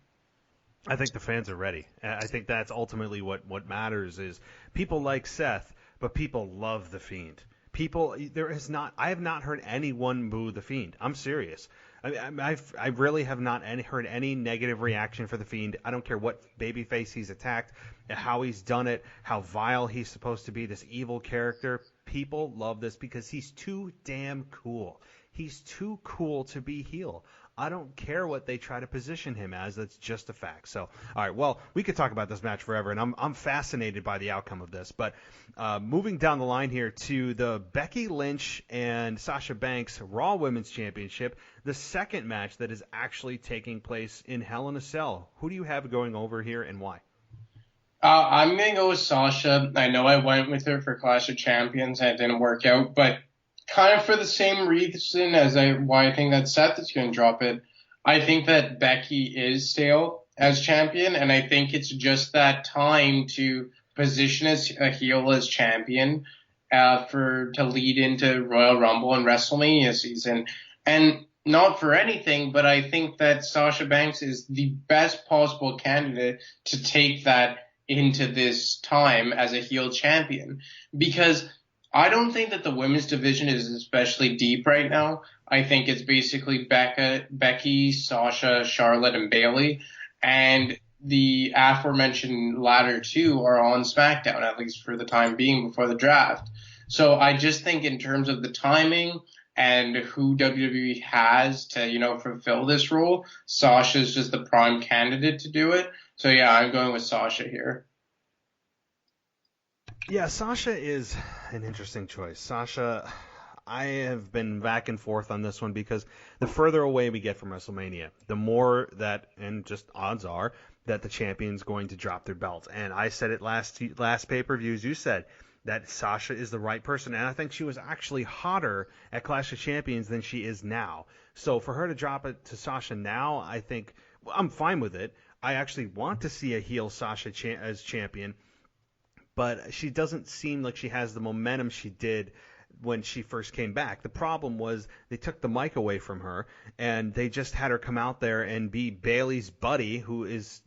I think the fans are ready. I think that's ultimately what matters is people like Seth, but people love the Fiend. I have not heard anyone boo the Fiend. I'm serious. I really have not heard any negative reaction for the Fiend. I don't care what babyface he's attacked, how he's done it, how vile he's supposed to be, this evil character. People love this because he's too damn cool. He's too cool to be heel. I don't care what they try to position him as. That's just a fact. So, all right, well, we could talk about this match forever, and I'm fascinated by the outcome of this. But moving down the line here to the Becky Lynch and Sasha Banks Raw Women's Championship, the second match that is actually taking place in Hell in a Cell. Who do you have going over here and why? I'm going to go with Sasha. I know I went with her for Clash of Champions and it didn't work out, but kind of for the same reason as why I think that Seth is going to drop it. I think that Becky is stale as champion, and I think it's just that time to position as a heel as champion to lead into Royal Rumble and WrestleMania season. And not for anything, but I think that Sasha Banks is the best possible candidate to take that into this time as a heel champion, because I don't think that the women's division is especially deep right now. I think it's basically Becky, Sasha, Charlotte, and Bayley. And the aforementioned latter two are on Smackdown, at least for the time being before the draft. So I just think in terms of the timing and who WWE has to, fulfill this role, Sasha's just the prime candidate to do it. So yeah, I'm going with Sasha here. Yeah, Sasha is an interesting choice. Sasha, I have been back and forth on this one because the further away we get from WrestleMania, the more that, and just odds are, that the champion's going to drop their belt. And I said it last pay-per-views, you said that Sasha is the right person. And I think she was actually hotter at Clash of Champions than she is now. So for her to drop it to Sasha now, I think, I'm fine with it. I actually want to see a heel Sasha as champion. But she doesn't seem like she has the momentum she did when she first came back. The problem was they took the mic away from her, and they just had her come out there and be Bayley's buddy, who is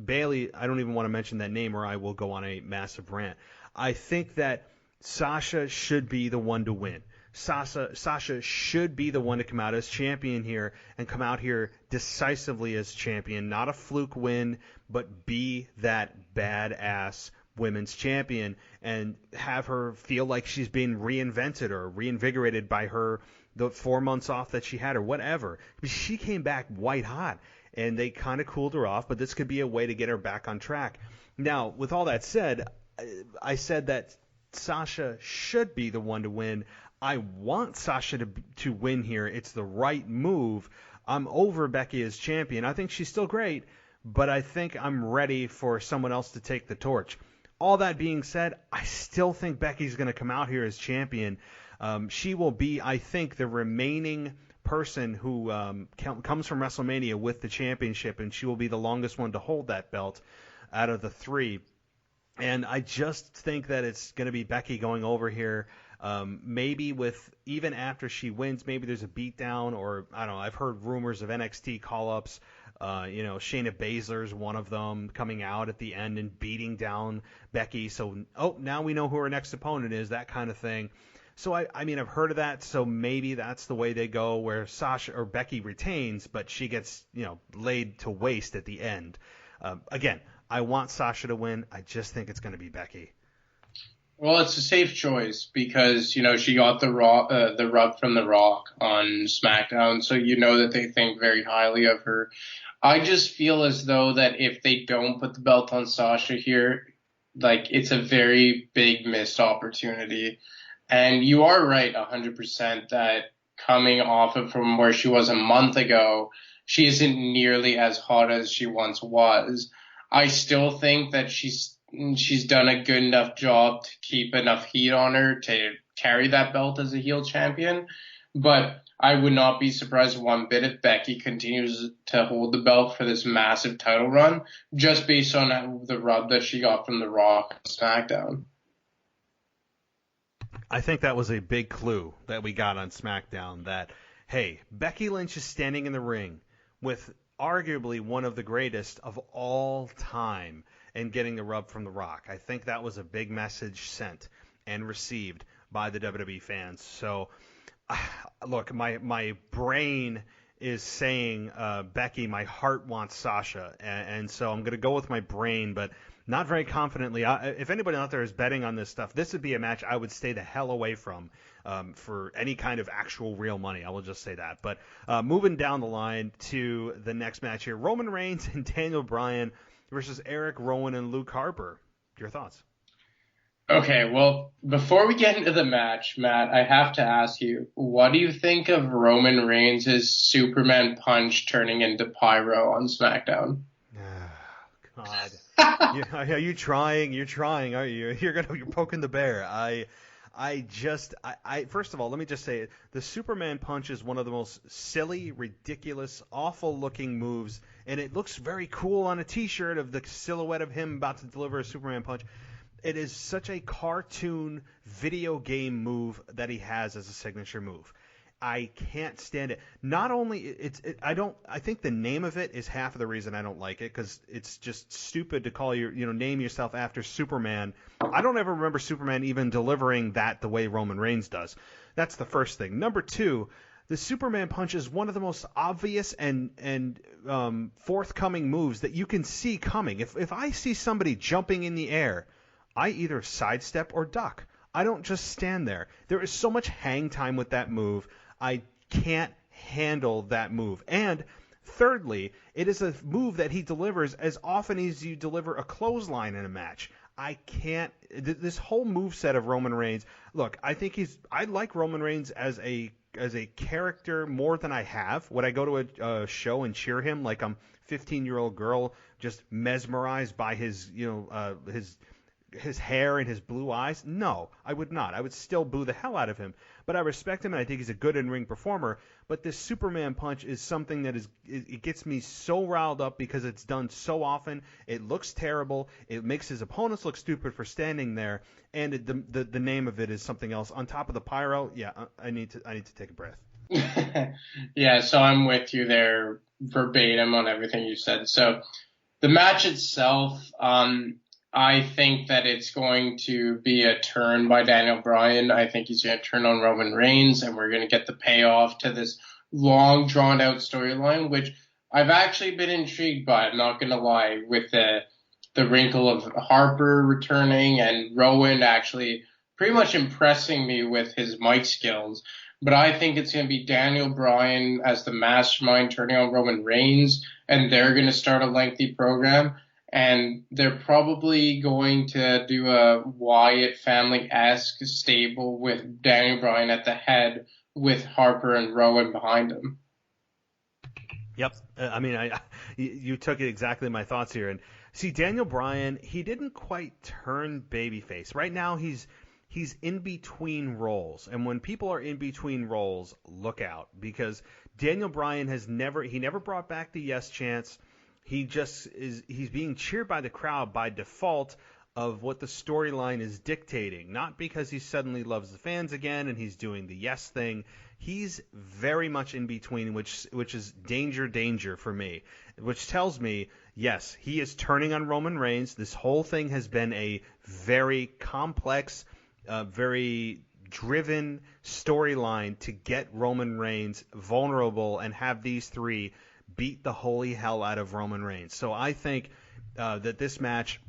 Bayley. I don't even want to mention that name or I will go on a massive rant. I think that Sasha should be the one to win. Sasha should be the one to come out as champion here and come out here decisively as champion. Not a fluke win, but be that badass women's champion and have her feel like she's being reinvented or reinvigorated by the 4 months off that she had or whatever. She came back white hot and they kind of cooled her off, but this could be a way to get her back on track. Now, with all that said, I said that Sasha should be the one to win. I want Sasha to win here. It's the right move. I'm over Becky as champion. I think she's still great, but I think I'm ready for someone else to take the torch. All that being said, I still think Becky's going to come out here as champion. She will be, I think, the remaining person who comes from WrestleMania with the championship, and she will be the longest one to hold that belt out of the three. And I just think that it's going to be Becky going over here. Maybe even after she wins, maybe there's a beatdown, or I don't know. I've heard rumors of NXT call-ups. Shayna Baszler's one of them, coming out at the end and beating down Becky. So, now we know who her next opponent is, that kind of thing. So, I've heard of that. So maybe that's the way they go, where Sasha or Becky retains, but she gets, laid to waste at the end. Again, I want Sasha to win. I just think it's going to be Becky. Well, it's a safe choice because, she got the rub from The Rock on SmackDown, so that they think very highly of her. I just feel as though that if they don't put the belt on Sasha here, it's a very big missed opportunity. And you are right 100% that coming off of from where she was a month ago, she isn't nearly as hot as she once was. I still think that she's done a good enough job to keep enough heat on her to carry that belt as a heel champion. But I would not be surprised one bit if Becky continues to hold the belt for this massive title run, just based on the rub that she got from The Rock on SmackDown. I think that was a big clue that we got on SmackDown that, hey, Becky Lynch is standing in the ring with arguably one of the greatest of all time and getting the rub from The Rock. I think that was a big message sent and received by the WWE fans. So, look, my brain is saying Becky, my heart wants Sasha, and so I'm going to go with my brain, but not very confidently. If anybody out there is betting on this stuff, this would be a match I would stay the hell away from for any kind of actual real money. I will just say that. But moving down the line to the next match here, Roman Reigns and Daniel Bryan versus Eric Rowan and Luke Harper. Your thoughts? Okay, well, before we get into the match, Matt, I have to ask you, what do you think of Roman Reigns' Superman punch turning into pyro on SmackDown? God. Are you trying? You're trying, aren't you? You're poking the bear. First of all, let me just say it. The Superman punch is one of the most silly, ridiculous, awful-looking moves, and it looks very cool on a T-shirt of the silhouette of him about to deliver a Superman punch. It is such a cartoon video game move that he has as a signature move. I can't stand it. Not only I think the name of it is half of the reason I don't like it, because it's just stupid to call name yourself after Superman. I don't ever remember Superman even delivering that the way Roman Reigns does. That's the first thing. Number two, the Superman punch is one of the most obvious and forthcoming moves that you can see coming. If I see somebody jumping in the air, I either sidestep or duck. I don't just stand there. There is so much hang time with that move. I can't handle that move. And thirdly, it is a move that he delivers as often as you deliver a clothesline in a match. I can't. This whole moveset of Roman Reigns. Look, I like Roman Reigns as a character more than I have. Would I go to a show and cheer him like I'm 15-year-old girl just mesmerized by his hair and his blue eyes? No, I would not. I would still boo the hell out of him. But I respect him, and I think he's a good in-ring performer. But this Superman punch is something that it gets me so riled up because it's done so often. It looks terrible. It makes his opponents look stupid for standing there. And the name of it is something else. On top of the pyro, yeah, I need to take a breath. Yeah, so I'm with you there verbatim on everything you said. So the match itself, I think that it's going to be a turn by Daniel Bryan. I think he's going to turn on Roman Reigns, and we're going to get the payoff to this long, drawn-out storyline, which I've actually been intrigued by, I'm not going to lie, with the wrinkle of Harper returning and Rowan actually pretty much impressing me with his mic skills. But I think it's going to be Daniel Bryan as the mastermind turning on Roman Reigns, and they're going to start a lengthy program. And they're probably going to do a Wyatt family-esque stable with Daniel Bryan at the head with Harper and Rowan behind him. Yep. I mean, you took it exactly my thoughts here. And see, Daniel Bryan, he didn't quite turn babyface. Right now, he's in between roles. And when people are in between roles, look out. Because Daniel Bryan never brought back the Yes Chance. He's being cheered by the crowd by default of what the storyline is dictating, not because he suddenly loves the fans again and he's doing the yes thing. He's very much in between, which is danger for me, which tells me, yes, he is turning on Roman Reigns. This whole thing has been a very complex, very driven storyline to get Roman Reigns vulnerable and have these three beat the holy hell out of Roman Reigns. So I think that this match,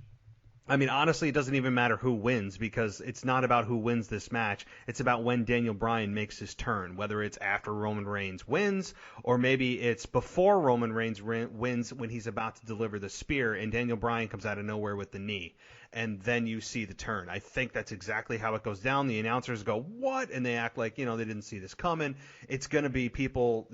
I mean, honestly, it doesn't even matter who wins, because it's not about who wins this match. It's about when Daniel Bryan makes his turn, whether it's after Roman Reigns wins or maybe it's before Roman Reigns wins when he's about to deliver the spear and Daniel Bryan comes out of nowhere with the knee. and then you see the turn. I think that's exactly how it goes down. The announcers go, what? And they act like, they didn't see this coming. It's going to be people,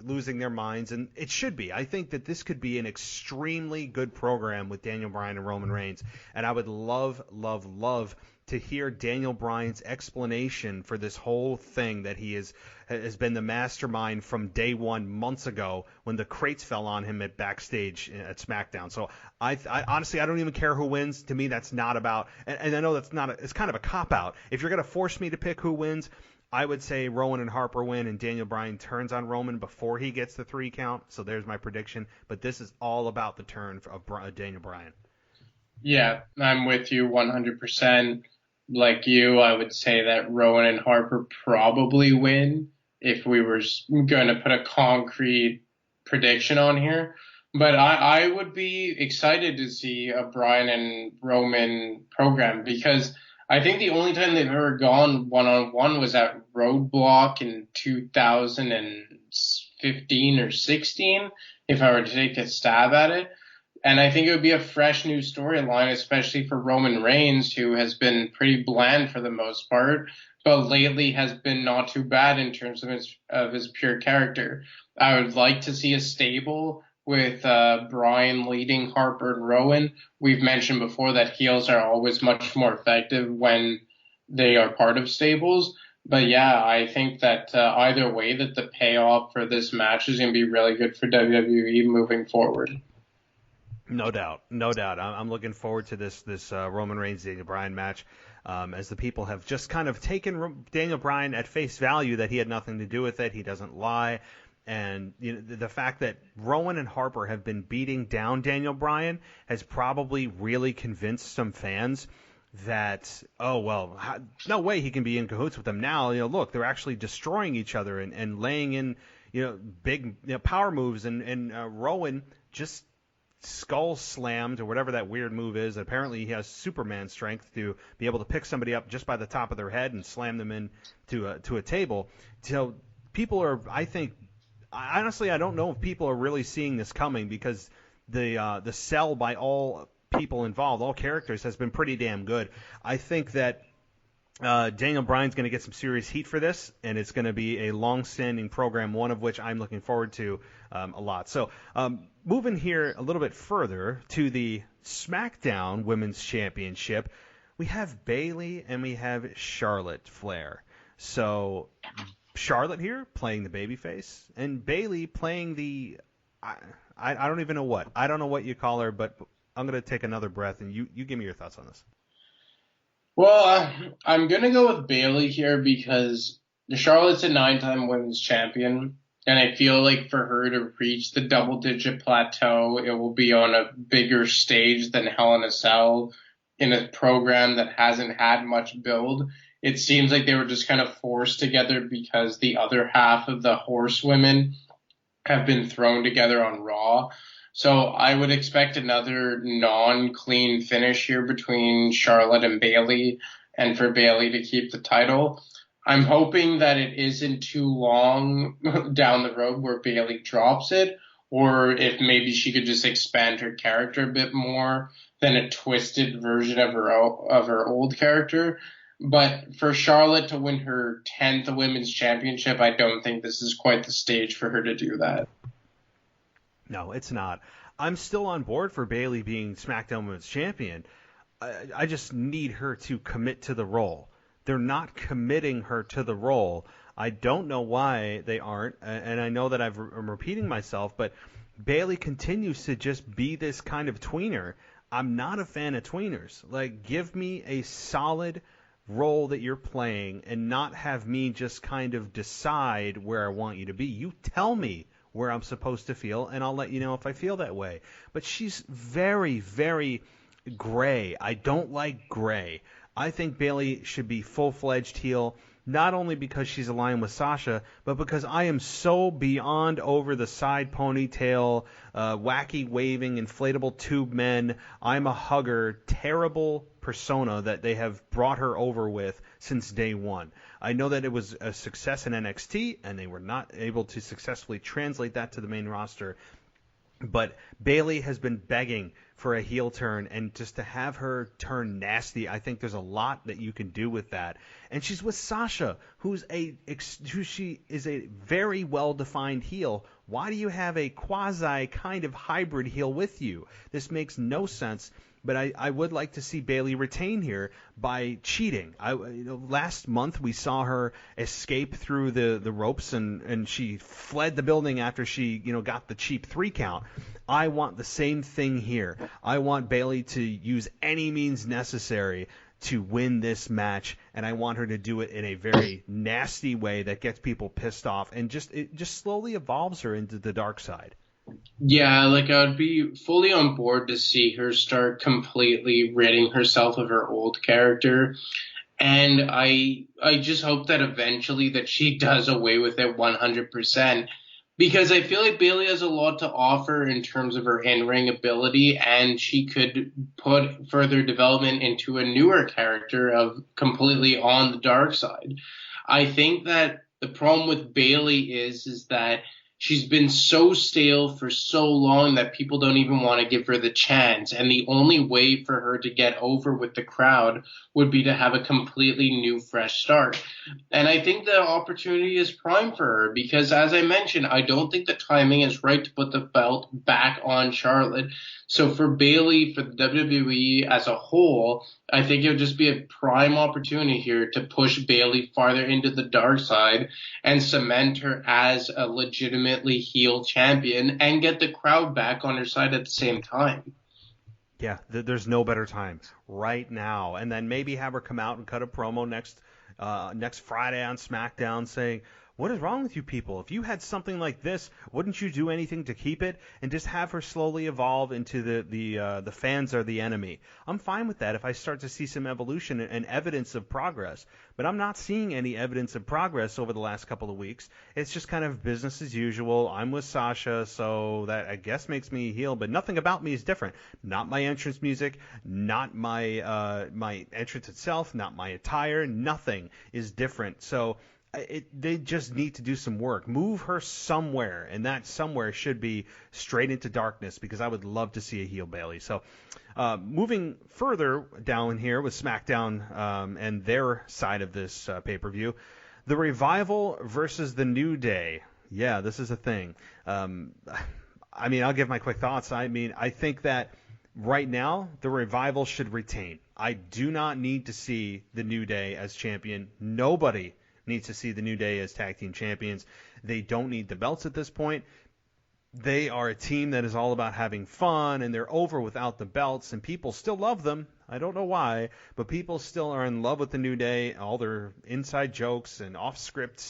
losing their minds, and it should be. I think that this could be an extremely good program with Daniel Bryan and Roman Reigns, and I would love, love, love to hear Daniel Bryan's explanation for this whole thing, that he has been the mastermind from day one months ago when the crates fell on him at backstage at Smackdown. So I honestly, I don't even care who wins. To me, that's not about, and I know that's not, it's kind of a cop-out. If you're going to force me to pick who wins, I would say Rowan and Harper win, and Daniel Bryan turns on Roman before he gets the 3 count. So there's my prediction. But this is all about the turn of Daniel Bryan. Yeah, I'm with you 100%. Like you, I would say that Rowan and Harper probably win if we were going to put a concrete prediction on here. But I would be excited to see a Bryan and Roman program, because I think the only time they've ever gone one-on-one was at Roadblock in 2015 or 16, if I were to take a stab at it. And I think it would be a fresh new storyline, especially for Roman Reigns, who has been pretty bland for the most part, but lately has been not too bad in terms of his pure character. I would like to see a stable with Bryan leading Harper and Rowan. We've mentioned before that heels are always much more effective when they are part of stables. But yeah, I think that either way, that the payoff for this match is going to be really good for WWE moving forward. No doubt. I'm looking forward to this Roman Reigns Daniel Bryan match, as the people have just kind of taken Daniel Bryan at face value, that he had nothing to do with it. He doesn't lie. And the fact that Rowan and Harper have been beating down Daniel Bryan has probably really convinced some fans that, no way he can be in cahoots with them now. Look, they're actually destroying each other and laying in big power moves, and Rowan just skull slammed, or whatever that weird move is. Apparently he has Superman strength to be able to pick somebody up just by the top of their head and slam them to a table. So people are, honestly, I don't know if people are really seeing this coming, because the sell by all people involved, all characters, has been pretty damn good. I think that Daniel Bryan's going to get some serious heat for this, and it's going to be a long-standing program, one of which I'm looking forward to a lot. So moving here a little bit further to the Smackdown Women's Championship, we have Bayley and we have Charlotte Flair. So Charlotte here playing the babyface, and Bayley playing the I don't even know what. I don't know what you call her, but I'm going to take another breath, and you give me your thoughts on this. Well, I'm going to go with Bayley here, because Charlotte's a 9-time women's champion, and I feel like for her to reach the double-digit plateau, it will be on a bigger stage than Hell in a Cell, in a program that hasn't had much build. It seems like they were just kind of forced together because the other half of the horsewomen have been thrown together on Raw. So I would expect another non-clean finish here between Charlotte and Bayley, and for Bayley to keep the title. I'm hoping that it isn't too long down the road where Bayley drops it, or if maybe she could just expand her character a bit more than a twisted version of her old character. But for Charlotte to win her 10th women's championship, I don't think this is quite the stage for her to do that. No, it's not. I'm still on board for Bayley being SmackDown Women's Champion. I just need her to commit to the role. They're not committing her to the role. I don't know why they aren't, and I know that I'm repeating myself, but Bayley continues to just be this kind of tweener. I'm not a fan of tweeners. Like, give me a solid role that you're playing and not have me just kind of decide where I want you to be. You tell me where I'm supposed to feel, and I'll let you know if I feel that way. But she's very, very gray. I don't like gray. I think Bayley should be full-fledged heel, not only because she's aligned with Sasha, but because I am so beyond over the side ponytail, wacky waving, inflatable tube men, I'm a hugger, terrible persona that they have brought her over with since day one. I know that it was a success in NXT, and they were not able to successfully translate that to the main roster. But Bayley has been begging for a heel turn, and just to have her turn nasty, I think there's a lot that you can do with that. And she's with Sasha, who she is a very well-defined heel. Why do you have a quasi kind of hybrid heel with you? This makes no sense. But I would like to see Bayley retain here by cheating. Last month we saw her escape through the ropes and she fled the building after she got the cheap 3 count. I want the same thing here. I want Bayley to use any means necessary to win this match, and I want her to do it in a very nasty way that gets people pissed off and it just slowly evolves her into the dark side. Yeah, like I would be fully on board to see her start completely ridding herself of her old character. And I just hope that eventually that she does away with it 100%. Because I feel like Bayley has a lot to offer in terms of her in-ring ability, and she could put further development into a newer character of completely on the dark side. I think that the problem with Bayley is that she's been so stale for so long that people don't even want to give her the chance. And the only way for her to get over with the crowd would be to have a completely new, fresh start. And I think the opportunity is prime for her because, as I mentioned, I don't think the timing is right to put the belt back on Charlotte. So for Bayley, for the WWE as a whole, I think it would just be a prime opportunity here to push Bayley farther into the dark side and cement her as a legitimately heel champion and get the crowd back on her side at the same time. Yeah, there's no better time right now. And then maybe have her come out and cut a promo next Friday on Smackdown saying, what is wrong with you people? If you had something like this, wouldn't you do anything to keep it? And just have her slowly evolve into the fans are the enemy. I'm fine with that if I start to see some evolution and evidence of progress. But I'm not seeing any evidence of progress over the last couple of weeks. It's just kind of business as usual. I'm with Sasha, so that I guess makes me heel. But nothing about me is different. Not my entrance music, not my entrance itself, not my attire. Nothing is different. So they just need to do some work. Move her somewhere, and that somewhere should be straight into darkness because I would love to see a heel Bayley. So moving further down here with SmackDown and their side of this pay-per-view, the Revival versus the New Day. Yeah, this is a thing. I'll give my quick thoughts. I think that right now the Revival should retain. I do not need to see the New Day as champion. Nobody needs to see the New Day as tag team champions. They don't need the belts at this point. They are a team that is all about having fun, and they're over without the belts, and people still love them. I don't know why, but people still are in love with the New Day, all their inside jokes and off-script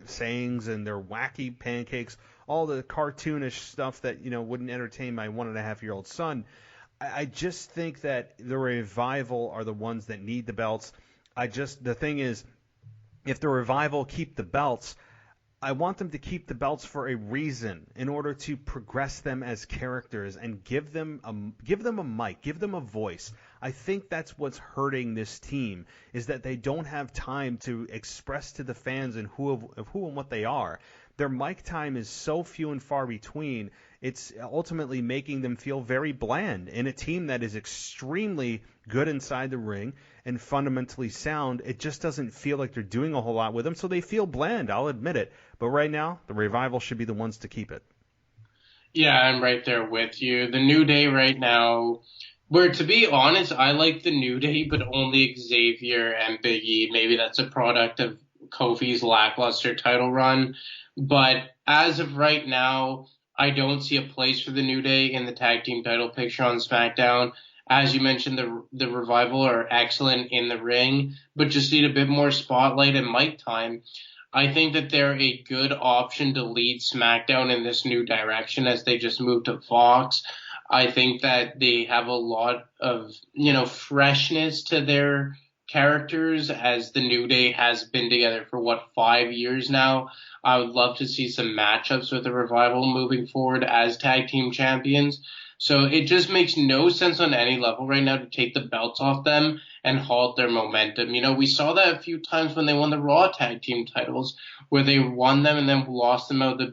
sayings and their wacky pancakes, all the cartoonish stuff that wouldn't entertain my 1.5-year-old son. I just think that the Revival are the ones that need the belts. The thing is, if the Revival keep the belts, I want them to keep the belts for a reason, in order to progress them as characters and give them a mic, give them a voice. I think that's what's hurting this team, is that they don't have time to express to the fans and who and what they are. Their mic time is so few and far between. It's ultimately making them feel very bland in a team that is extremely good inside the ring and fundamentally sound. It just doesn't feel like they're doing a whole lot with them, so they feel bland, I'll admit it. But right now, the Revival should be the ones to keep it. Yeah, I'm right there with you. The New Day right now, where to be honest, I like the New Day, but only Xavier and Big E. Maybe that's a product of Kofi's lackluster title run. But as of right now, I don't see a place for the New Day in the tag team title picture on SmackDown. As you mentioned, the Revival are excellent in the ring, but just need a bit more spotlight and mic time. I think that they're a good option to lead SmackDown in this new direction as they just moved to Fox. I think that they have a lot of, freshness to their characters, as the New Day has been together for 5 years now. I would love to see some matchups with the Revival moving forward as tag team champions. So it just makes no sense on any level right now to take the belts off them and halt their momentum. We saw that a few times when they won the Raw tag team titles, where they won them and then lost them out of the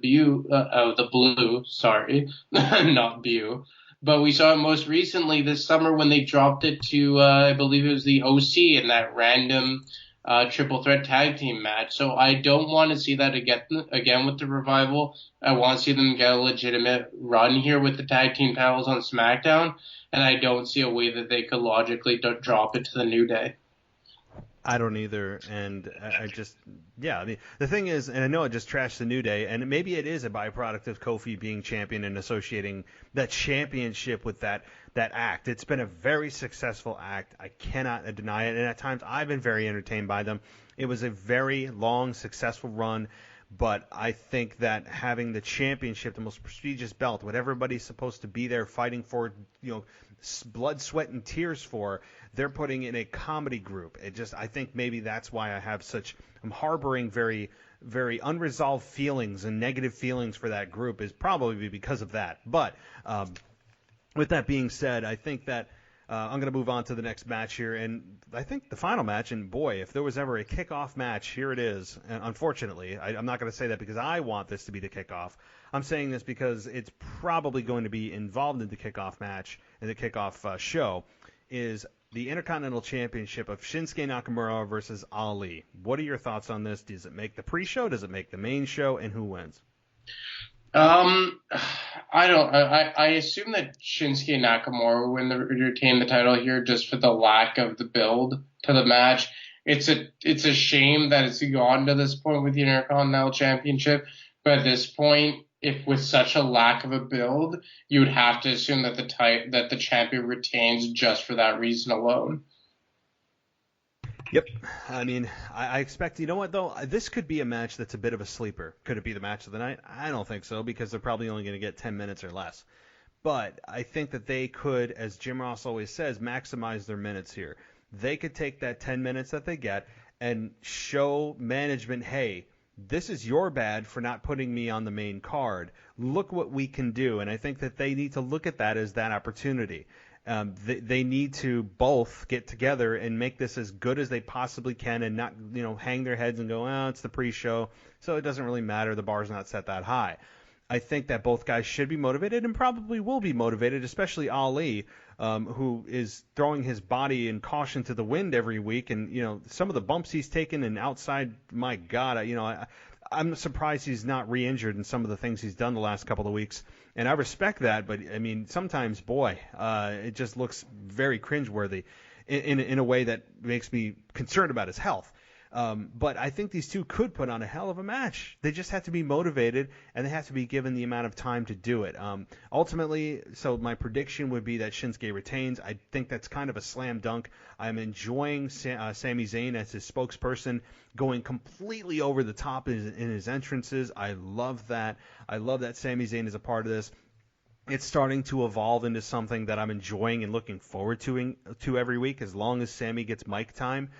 blue, not Bew. But we saw it most recently this summer when they dropped it to, I believe it was the OC in that random triple threat tag team match. So I don't want to see that again with the Revival. I want to see them get a legitimate run here with the tag team titles on SmackDown. And I don't see a way that they could logically drop it to the New Day. I don't either, and I just, I mean, the thing is, and I know I just trashed the New Day, and maybe it is a byproduct of Kofi being champion and associating that championship with that act. It's been a very successful act. I cannot deny it, and at times I've been very entertained by them. It was a very long, successful run, but I think that having the championship, the most prestigious belt, what everybody's supposed to be there fighting for, blood, sweat, and tears for, they're putting in a comedy group. I think maybe that's why I'm harboring very, very unresolved feelings and negative feelings for that group is probably because of that. But with that being said, I think that I'm going to move on to the next match here, and I think the final match, and boy, if there was ever a kickoff match, here it is. And unfortunately, I'm not going to say that because I want this to be the kickoff. I'm saying this because it's probably going to be involved in the kickoff match, in the kickoff show, is the Intercontinental Championship of Shinsuke Nakamura versus Ali. What are your thoughts on this? Does it make the pre-show? Does it make the main show? And who wins? I assume that Shinsuke Nakamura will retain the title here just for the lack of the build to the match. It's a shame that it's gone to this point with the Intercontinental Championship, but at this point, if with such a lack of a build, you would have to assume that the champion retains just for that reason alone. Yep. I mean, I expect, you know what, though? This could be a match that's a bit of a sleeper. Could it be the match of the night? I don't think so, because they're probably only going to get 10 minutes or less. But I think that they could, as Jim Ross always says, maximize their minutes here. They could take that 10 minutes that they get and show management, hey, this is your bad for not putting me on the main card. Look what we can do. And I think that they need to look at that as that opportunity. They need to both get together and make this as good as they possibly can and not, hang their heads and go, oh, it's the pre-show, so it doesn't really matter. The bar's not set that high. I think that both guys should be motivated and probably will be motivated, especially Ali, who is throwing his body and caution to the wind every week. And, some of the bumps he's taken and outside, my God, I'm surprised he's not re-injured in some of the things he's done the last couple of weeks. And I respect that, but, I mean, sometimes, boy, it just looks very cringeworthy in a way that makes me concerned about his health. But I think these two could put on a hell of a match. They just have to be motivated, and they have to be given the amount of time to do it. Ultimately, so my prediction would be that Shinsuke retains. I think that's kind of a slam dunk. I'm enjoying Sami Zayn as his spokesperson, going completely over the top in his entrances. I love that. I love that Sami Zayn is a part of this. It's starting to evolve into something that I'm enjoying and looking forward to every week, as long as Sammy gets mic time.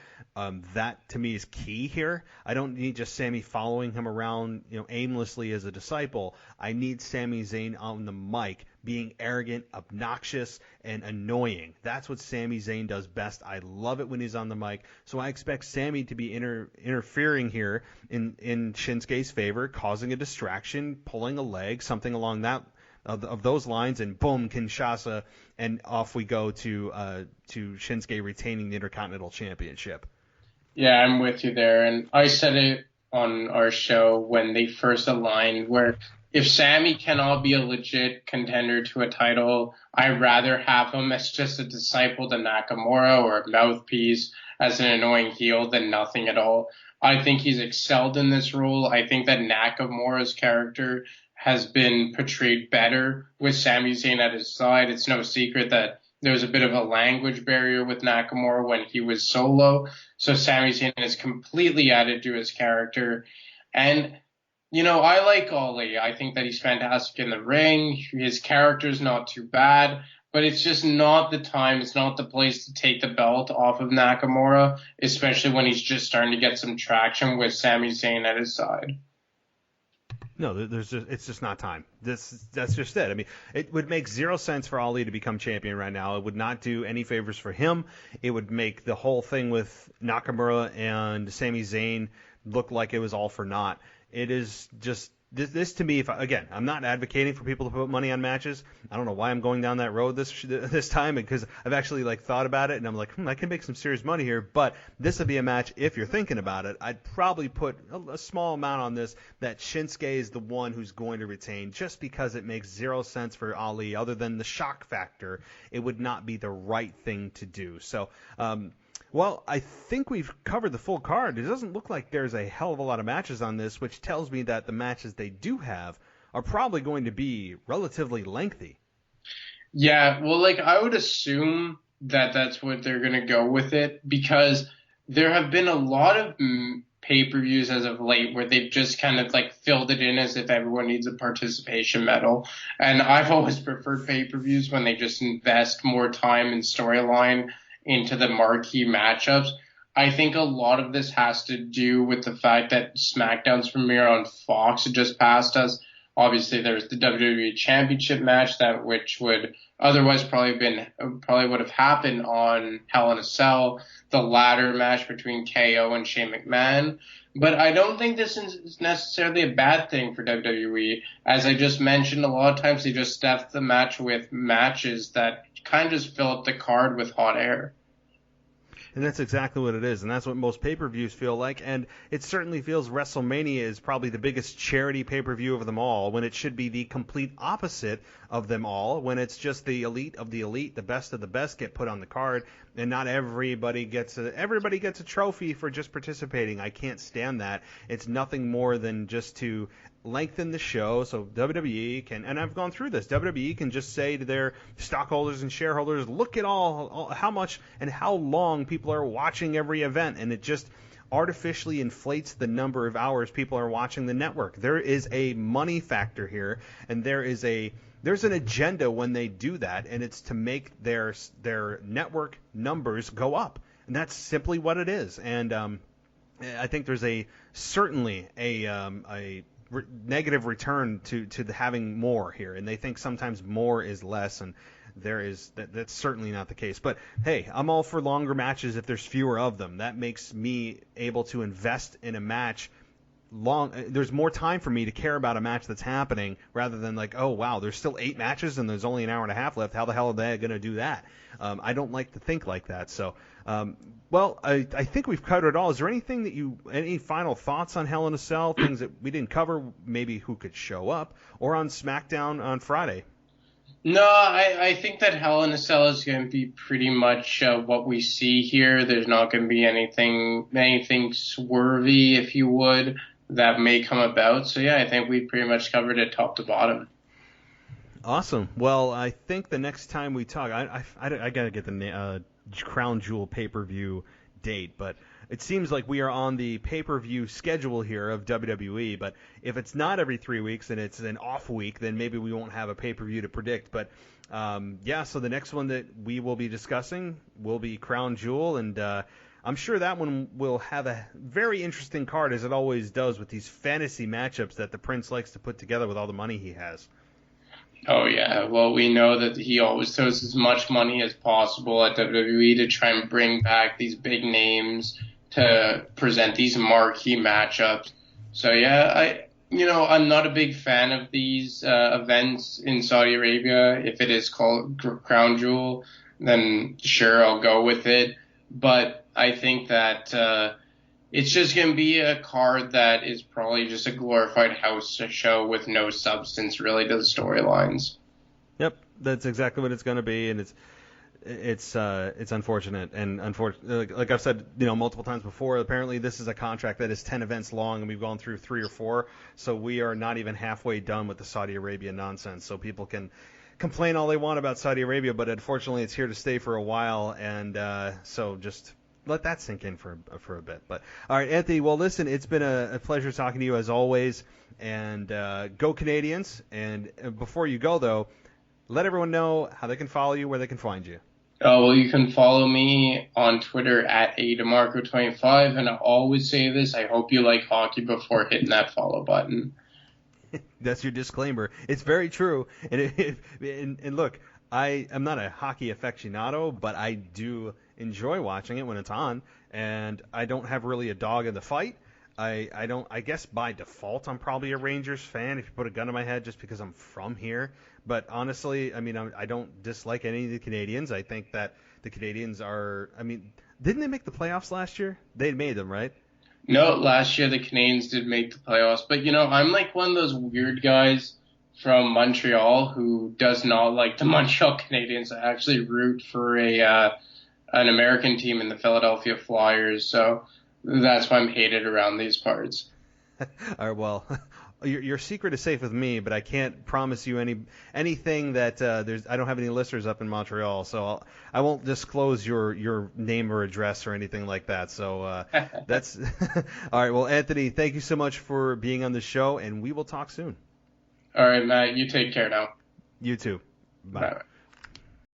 That, to me, is key here. I don't need just Sammy following him around, aimlessly as a disciple. I need Sami Zayn on the mic, being arrogant, obnoxious, and annoying. That's what Sami Zayn does best. I love it when he's on the mic. So I expect Sammy to be interfering here in Shinsuke's favor, causing a distraction, pulling a leg, something along that of those lines, and boom, Kinshasa, and off we go to Shinsuke retaining the Intercontinental Championship. Yeah, I'm with you there, and I said it on our show when they first aligned, where if Sammy cannot be a legit contender to a title, I'd rather have him as just a disciple to Nakamura or a mouthpiece as an annoying heel than nothing at all. I think he's excelled in this role. I think that Nakamura's character has been portrayed better with Sami Zayn at his side. It's no secret that there was a bit of a language barrier with Nakamura when he was solo. So Sami Zayn is completely added to his character. And, I like Ali. I think that he's fantastic in the ring. His character's not too bad, but it's just not the time. It's not the place to take the belt off of Nakamura, especially when he's just starting to get some traction with Sami Zayn at his side. No, it's just not time. That's just it. I mean, it would make zero sense for Ali to become champion right now. It would not do any favors for him. It would make the whole thing with Nakamura and Sami Zayn look like it was all for naught. It is just This to me, again, I'm not advocating for people to put money on matches. I don't know why I'm going down that road this time, because I've actually thought about it and I'm like, I can make some serious money here. But this would be a match, if you're thinking about it, I'd probably put a small amount on this, that Shinsuke is the one who's going to retain, just because it makes zero sense for Ali other than the shock factor. It would not be the right thing to do. So, well, I think we've covered the full card. It doesn't look like there's a hell of a lot of matches on this, which tells me that the matches they do have are probably going to be relatively lengthy. Yeah, well, I would assume that that's what they're going to go with it, because there have been a lot of pay-per-views as of late where they've just kind of filled it in as if everyone needs a participation medal. And I've always preferred pay-per-views when they just invest more time and storyline into the marquee matchups. I think a lot of this has to do with the fact that SmackDown's premiere on Fox just passed us. Obviously, there's the WWE Championship match, which would otherwise probably would have happened on Hell in a Cell, the ladder match between KO and Shane McMahon. But I don't think this is necessarily a bad thing for WWE. As I just mentioned, a lot of times they just stuff the match with matches that kind of just fill up the card with hot air. And that's exactly what it is, and that's what most pay-per-views feel like, and it certainly feels WrestleMania is probably the biggest charity pay-per-view of them all, when it should be the complete opposite of them all, when it's just the elite of the elite, the best of the best get put on the card, and not everybody gets a trophy for just participating. I can't stand that. It's nothing more than just to lengthen the show so WWE can, and I've gone through this, WWE can just say to their stockholders and shareholders, look at all how much and how long people are watching every event, and it just artificially inflates the number of hours people are watching the network. There is a money factor here, and there's an agenda when they do that, and it's to make their network numbers go up, and that's simply what it is. And I think there's certainly a negative return to having more here, and they think sometimes more is less, and that's certainly not the case. But hey, I'm all for longer matches if there's fewer of them. That makes me able to invest in a match there's more time for me to care about a match that's happening, rather than oh wow, there's still 8 matches and there's only an hour and a half left. How the hell are they going to do that? I don't like to think like that. So, well, I think we've covered it all. Is there anything any final thoughts on Hell in a Cell? Things that we didn't cover, maybe who could show up, or on Smackdown on Friday? No, I think that Hell in a Cell is going to be pretty much what we see here. There's not going to be anything swervy, if you would, that may come about. So, yeah, I think we pretty much covered it top to bottom. Awesome. Well, I think the next time we talk, I got to get the Crown Jewel pay-per-view date, but it seems like we are on the pay-per-view schedule here of WWE, but if it's not every 3 weeks and it's an off week, then maybe we won't have a pay-per-view to predict. But, yeah, so the next one that we will be discussing will be Crown Jewel, and I'm sure that one will have a very interesting card, as it always does with these fantasy matchups that the Prince likes to put together with all the money he has. Oh, yeah. Well, we know that he always throws as much money as possible at WWE to try and bring back these big names to present these marquee matchups. So, yeah, I'm not a big fan of these events in Saudi Arabia. If it is called Crown Jewel, then sure, I'll go with it. But I think that it's just going to be a card that is probably just a glorified house show with no substance really to the storylines. Yep, that's exactly what it's going to be, and it's unfortunate. And like I've said, multiple times before, apparently this is a contract that is 10 events long, and we've gone through 3 or 4, so we are not even halfway done with the Saudi Arabia nonsense. So people can complain all they want about Saudi Arabia, but unfortunately it's here to stay for a while, and so just let that sink in for a bit. But all right, Anthony, well, listen, it's been a pleasure talking to you as always, and go Canadians. And before you go, though, let everyone know how they can follow you, where they can find you. Oh, well, you can follow me on Twitter at DiMarco25, and I always say this, I hope you like hockey before hitting that follow button. That's your disclaimer. It's very true. And look, I am not a hockey aficionado, but I do enjoy watching it when it's on, and I don't have really a dog in the fight. I don't. I guess by default I'm probably a Rangers fan if you put a gun to my head, just because I'm from here. But honestly, I mean, I don't dislike any of the Canadians. I think that the Canadians are. I mean, didn't they make the playoffs last year? They made them, right? No, last year the Canadians did make the playoffs, but I'm like one of those weird guys from Montreal who does not like the Montreal Canadiens. I actually root for an American team in the Philadelphia Flyers, so that's why I'm hated around these parts. All right, well, your secret is safe with me, but I can't promise you anything that I don't have any listeners up in Montreal, so I won't disclose your name or address or anything like that. So that's all right. Well, Anthony, thank you so much for being on the show, and we will talk soon. All right, Matt, you take care now. You too. Bye. Bye.